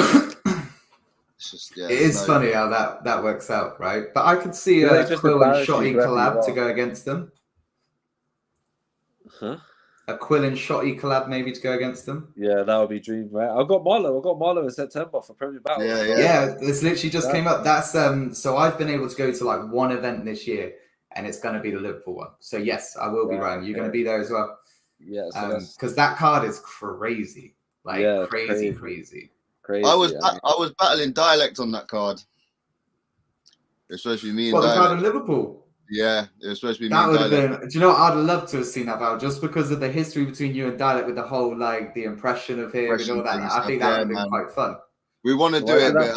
It's just, it is funny how that works out, right? But I could see a Quill and Shotty collab to go against them. Huh? A Quill and Shotty collab maybe to go against them. Yeah, that would be dream, right? I got Marlo in September for Premier Battle. Yeah, this literally just came up. That's so I've been able to go to like one event this year, and it's going to be the Liverpool one. So yes, I will be Ryan. You're going to be there as well. Yeah, because that card is crazy, crazy. I was battling Dialect on that card. It's supposed to be me and Dialect. The card in Liverpool. Yeah, it was supposed to be me. That would have been. Do you know what? I'd love to have seen that battle just because of the history between you and Dialect with the whole the impression of him and all that. I think that would have been quite fun. We want to do it, but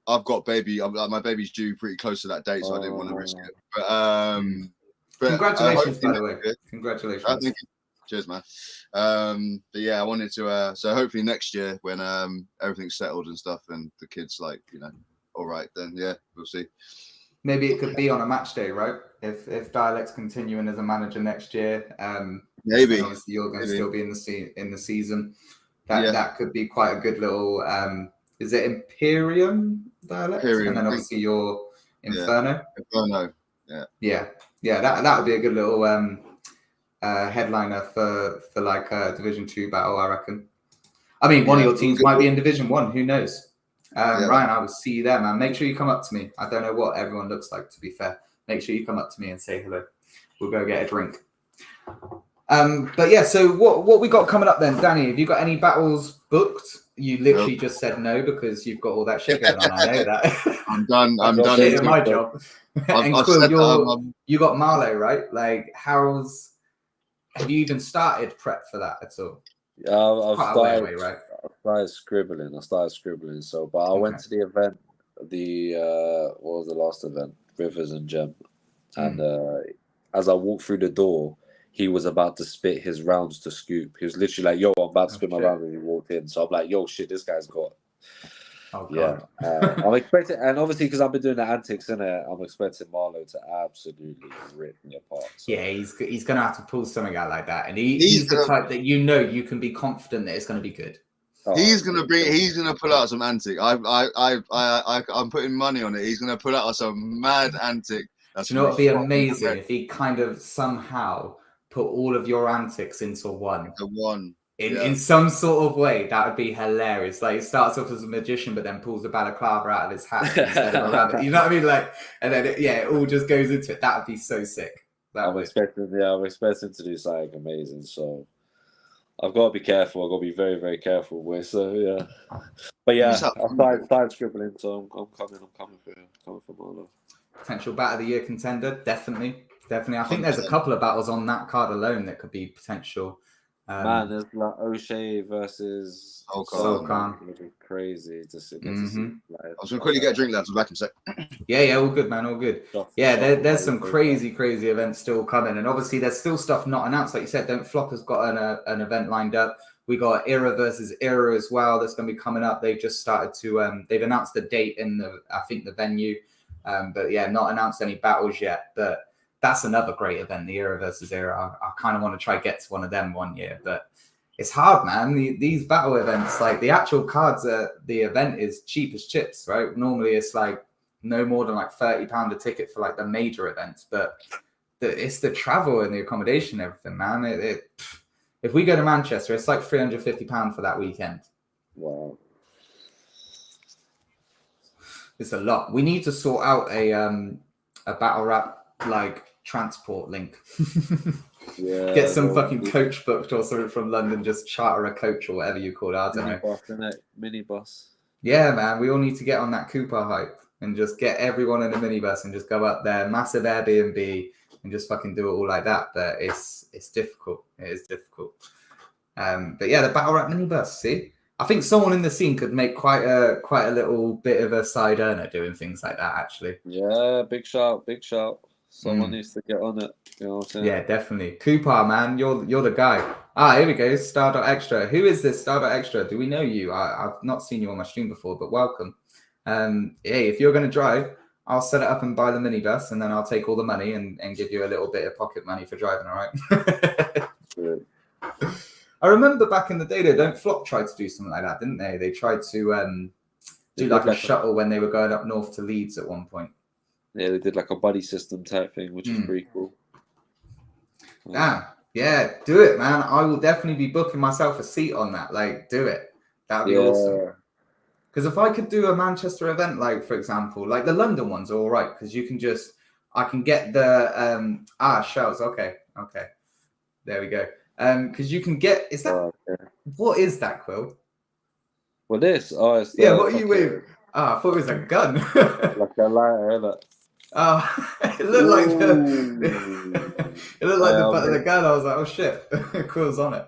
I've got baby. My baby's due pretty close to that date, so I didn't want to risk it. But congratulations, by the way. Congratulations. Thank you. Cheers, man. But yeah, I wanted to. So hopefully next year, when everything's settled and stuff, and the kids all right, then yeah, we'll see. Maybe it could be on a match day, right? If Dialect's continuing as a manager next year, maybe obviously you're going to still be in the season. That could be quite a good little. Is it Imperium Dialect? And then obviously your Inferno. Inferno. Yeah. That would be a good little headliner for like a Division 2 battle, I reckon. I mean, one of your teams might be in Division 1. Who knows? Ryan, I will see you there, man. Make sure you come up to me. I don't know what everyone looks like, to be fair. Make sure you come up to me and say hello. We'll go get a drink. But yeah, so what we got coming up then, Danny? Have you got any battles booked You literally just said no because you've got all that shit going on. I know that. I'm done. I'm I've got done. shit in my job. And I've Quill, said you got Marlow, right? Like, have you even started prep for that at all? I've Quite a way away, right? I started scribbling. So, but I went to the event. What was the last event? Rivers and Gem. And as I walked through the door, he was about to spit his rounds to Scoop. He was literally like, "Yo, I'm about to spit my round," and he walked in. So I'm like, "Yo, shit, this guy's got." Oh god. Yeah, I'm expecting, and obviously because I've been doing the antics in it, I'm expecting Marlow to absolutely rip me apart. So. Yeah, he's gonna have to pull something out like that, and he's the type that you can be confident that it's gonna be good. He's gonna pull out some antic. I'm putting money on it. He's gonna pull out some mad antic. Do you know what'd be amazing if he kind of somehow put all of your antics into one. In some sort of way, that would be hilarious. Like, he starts off as a magician, but then pulls a balaclava out of his hat instead of a rabbit. You know what I mean? Like, and then it all just goes into it. That would be so sick. I'm expecting to do something amazing. So I've got to be careful. I've got to be very, very careful with. So yeah, but yeah, I started scribbling. So I'm coming for Marlow. Potential Battle of the Year contender, definitely. I think there's a couple of battles on that card alone that could be potential. Man, there's like O'Shea versus Soul Khan. It'd be crazy to see. I was gonna quickly get a drink, lads. I'll be back in a sec. Yeah, all good, man, all good. Yeah, there's some crazy events still coming, and obviously there's still stuff not announced. Like you said, Don't Flop has got an event lined up. We got Era versus Era as well. That's going to be coming up. They've just started to. They've announced the date in the venue, but yeah, not announced any battles yet. But that's another great event, the Era versus Era. I kind of want to try get to one of them one year, but it's hard, man. These battle events, like the actual cards, the event is cheap as chips, right? Normally it's like no more than like £30 a ticket for like the major events, but it's the travel and the accommodation and everything, man. If we go to Manchester, it's like £350 for that weekend. Wow. It's a lot. We need to sort out a battle rap like transport link. Yeah, get some fucking coach booked or something from London, just charter a coach or whatever you call it. I don't know. Minibus. Yeah, man, we all need to get on that Cooper hype and just get everyone in a minibus and just go up there, massive Airbnb, and just fucking do it all like that. But it's difficult. It is difficult. But yeah, the battle rap minibus. See, I think someone in the scene could make quite a little bit of a side earner doing things like that. Actually. Yeah, big shout. Someone needs to get on it. You know what I'm saying? Yeah, definitely. Cooper, man, you're the guy. Here we go. Stardot Extra. Who is this Stardot Extra? Do we know you? I've not seen you on my stream before, but welcome. Hey, if you're going to drive, I'll set it up and buy the minibus, and then I'll take all the money and give you a little bit of pocket money for driving, all right? I remember back in the day, Don't Flop tried to do something like that, didn't they? They tried to do like a shuttle when they were going up north to Leeds at one point. Yeah, they did like a buddy system type thing, which is pretty cool. Damn. Yeah, do it, man. I will definitely be booking myself a seat on that. Like, do it. That'd be awesome. Because if I could do a Manchester event, like, for example, like the London ones are all right, because I can get the, shells. Okay. There we go. Because you can get, what is that, Quill? Well, this? It's what are you with? I thought it was a gun. Like a lighter, innit? Oh, it looked like the butt of the gun. I was like, oh shit, Quill's on it.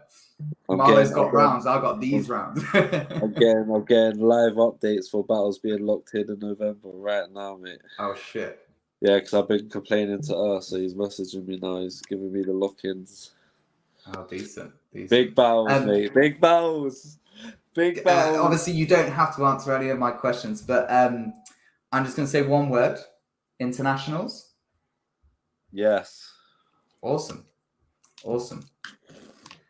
Marlo's got rounds. I got these rounds. I'm getting live updates for battles being locked in November right now, mate. Oh shit. Yeah, because I've been complaining to us, so he's messaging me now. He's giving me the lock-ins. Oh, decent. Big battles, mate. Big battles. Big battles. Obviously, you don't have to answer any of my questions, but I'm just going to say one word. Internationals? Yes. Awesome.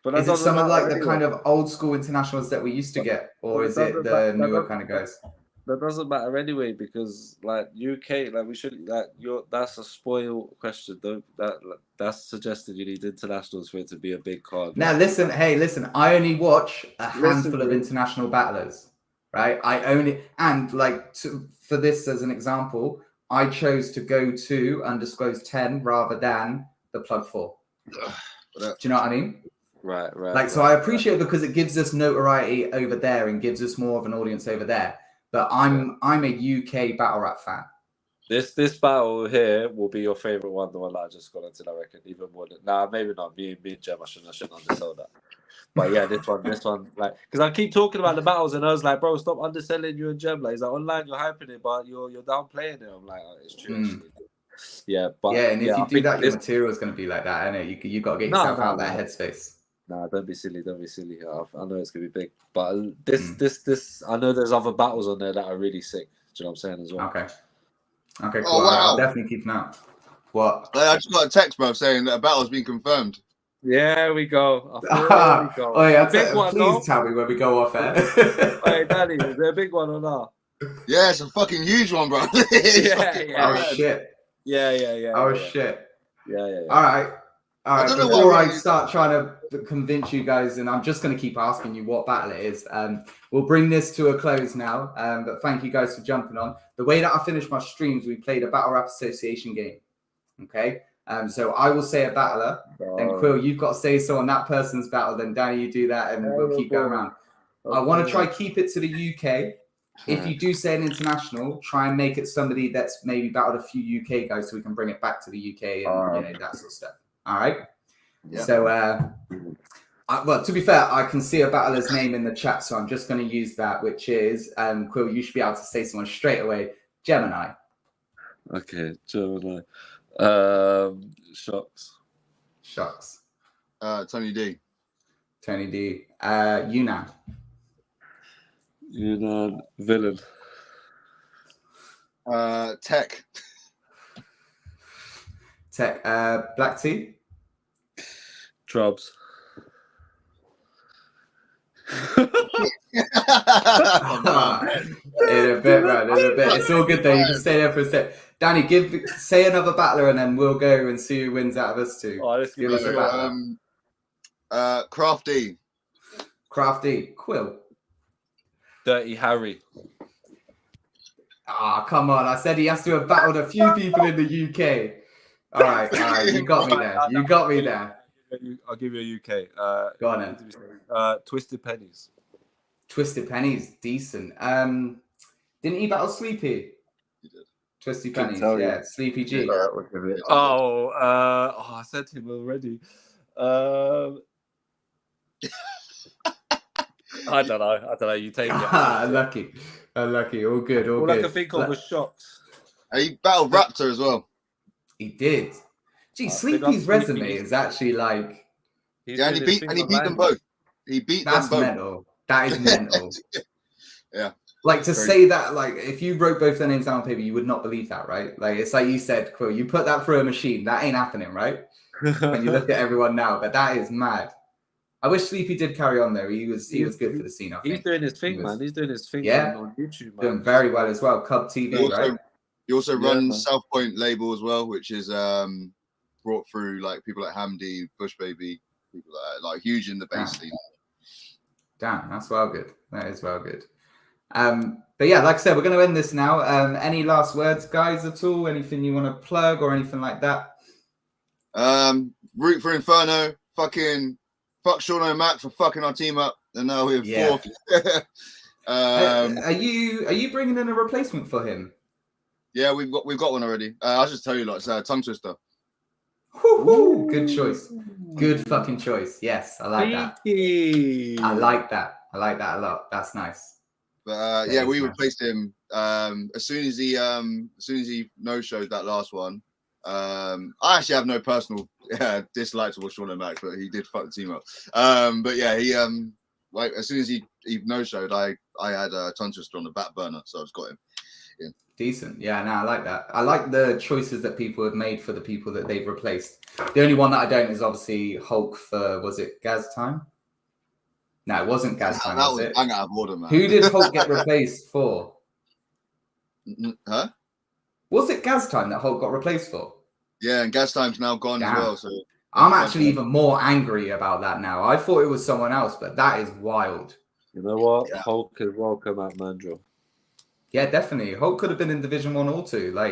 But is it some of like the kind of old school internationals that we used to get, or is it the newer kind of guys? That doesn't matter anyway, because like UK, like we should that's a spoil question. That's suggested you need internationals for it to be a big card. Now listen, I only watch a handful of international battlers, right? And like for this as an example, I chose to go to Undisclosed 10 rather than the Plug 4. Do you know what I mean? Right. Like, so I appreciate it because it gives us notoriety over there and gives us more of an audience over there. But I'm a UK battle rap fan. This battle here will be your favorite one, the one that I just got into, I reckon, even more than maybe not. Me and Jem, I shouldn't undersell that. But yeah, this one, like, because I keep talking about the battles, and I was like, bro, stop underselling you and Jem. Like, he's like, online, you're hyping it, but you're downplaying it. I'm like, oh, it's true. Actually. Yeah, but and if I you do that, your material is going to be like that, innit? You got to get yourself out of that headspace. Nah, don't be silly. I know it's gonna be big, but this, I know there's other battles on there that are really sick. Do you know what I'm saying as well? Okay, cool. I'll definitely keep an eye out. What? I just got a text, bro, saying that a battle's been confirmed. There we go. Oh yeah, please tell me when we go off air. Hey, Danny, is there a big one or not? Yeah, it's a fucking huge one, bro. Oh shit. Yeah. Oh shit. Yeah. All right. I don't know before I start trying to convince you guys, and I'm just going to keep asking you what battle it is, we'll bring this to a close now. But thank you guys for jumping on. The way that I finish my streams, we played a Battle Rap Association game. Okay? So I will say a battler, then Quill, you've got to say so on that person's battle, then Danny, you do that, and we'll keep going around. I want to try keep it to the UK. If you do say an international, try and make it somebody that's maybe battled a few UK guys so we can bring it back to the UK and that sort of stuff. All right. Yeah. So, well, to be fair, I can see a battler's name in the chat, so I'm just going to use that, which is Quill. You should be able to say someone straight away. Gemini. Okay, Gemini. Shocks. Tony D. Yunan. Villain. Tech. Black Tea. Drubs. In a bit, man. It's all good though. You can stay there for a sec. Danny, say another battler, and then we'll go and see who wins out of us two. Give us a battler. Crafty. Quill. Dirty Harry. Come on. I said he has to have battled a few people in the UK. All right. You got me there. I'll give you a UK. Go on then. Twisted Pennies. Decent. Didn't he battle Sleepy? He did. Twisted Pennies, yeah. Sleepy G. I said him already. I don't know. You take it. Unlucky. All good. All I can think of was Shocks. He battled Raptor as well. He did. Gee, Sleepy's resume is actually like. And he beat them both. That's mental. That is mental. Yeah. Like to say that, like if you wrote both their names down on paper, you would not believe that, right? Like it's like you said, Quill, you put that through a machine, that ain't happening, right? When you look at everyone now, but that is mad. I wish Sleepy did carry on though. He was good for the scene. I think. He's doing his thing, man. He's doing his thing on YouTube, man. Doing very well as well. Cub TV, right? He also runs South Point label as well, which is brought through like people like Hamdi, Bush Baby, people like huge in the bass scene. Damn, that's well good. That is well good. But yeah, like I said, we're going to end this now. Any last words, guys, at all? Anything you want to plug or anything like that? Root for Inferno. Fuck Sean O'Mac for fucking our team up. And now we have fourth. Are you bringing in a replacement for him? Yeah, we've got one already. I'll just tell you, like, it's Tongue Twister. Woo-hoo. Good choice. Good fucking choice. Yes, I like that. I like that a lot. That's nice. But we replaced him as soon as he no-showed that last one. I actually have no personal dislike towards Sean O'Mac, but he did fuck the team up. But yeah, he like as soon as he no-showed, I had Tongue Twister on the back burner, so I just got him. Yeah. Decent. Yeah, no, I like that. I like the choices that people have made for the people that they've replaced. The only one that I don't is obviously Hulk for, was it Gaz Time? No, it wasn't Gaz Time, was it? I'm out of order, man. Who did Hulk get replaced for? Huh? Was it Gaz Time that Hulk got replaced for? Yeah, and Gaz Time's now gone as well. So I'm actually even more angry about that now. I thought it was someone else, but that is wild. You know what? Yeah. Hulk is welcome at Mandrill. Yeah, definitely. Hulk could have been in Division 1 or 2. Like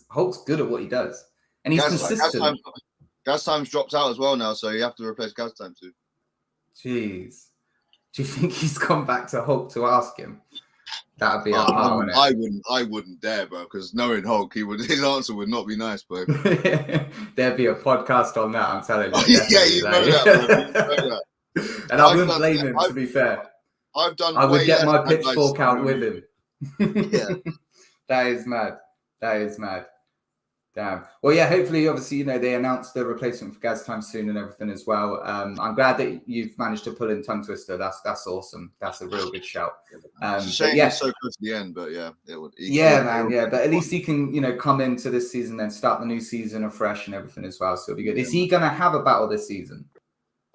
Hulk's good at what he does, and he's consistent. Gaz Time's dropped out as well now, so you have to replace Gaz Time too. Jeez. Do you think he's gone back to Hulk to ask him? That'd be a hard one. I wouldn't dare, bro, because knowing Hulk, his answer would not be nice, bro. There'd be a podcast on that, I'm telling you. Yeah, you know that, bro. You know that. And I wouldn't blame him, to be fair. I would get my pitchfork out with him. Yeah. That is mad. Damn. Well, yeah, hopefully, obviously, they announced the replacement for Gaz time soon and everything as well. I'm glad that you've managed to pull in Tongue Twister. That's awesome. That's a real good shout. It's a shame yeah. it's so close to the end, but yeah, it would. But at least he can, come into this season and start the new season afresh and everything as well. So it'll be good. Is he going to have a battle this season?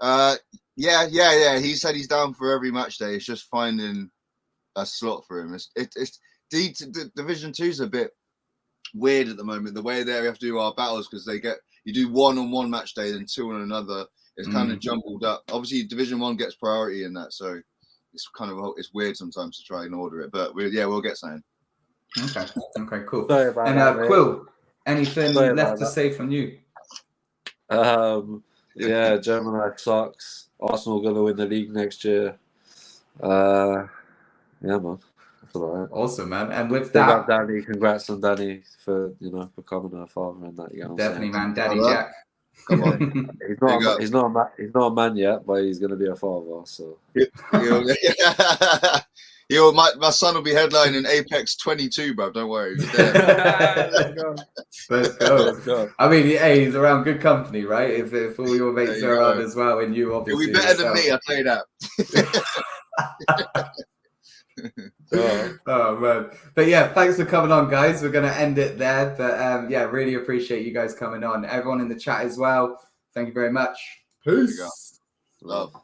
Yeah. He said he's down for every match day. It's just finding a slot for him. It's Division 2 is a bit weird at the moment. The way they have to do our battles, because you do 1 on one match day, then 2 on another. It's kind of jumbled up. Obviously, Division 1 gets priority in that, so it's it's weird sometimes to try and order it. But we'll get something. Okay, cool. Sorry about and that, Quill, anything left to say from you? Yeah, Gemini sucks. Arsenal going to win the league next year. Yeah, man. That's all right. Awesome, man. And with Big that, up Danny. Congrats on Danny for becoming a father and that. Definitely, man. Daddy Jack. Come on. He's not a man yet, but he's going to be a father. So my son will be headlining Apex 22, bro. Don't worry. Let's go. I mean, hey, he's around good company, right? If all your mates are around as well, and you obviously he'll be better than me, I'll tell you that. Oh man, but yeah, thanks for coming on, guys. We're gonna end it there, but yeah, really appreciate you guys coming on. Everyone in the chat as well, thank you very much. Peace. Love.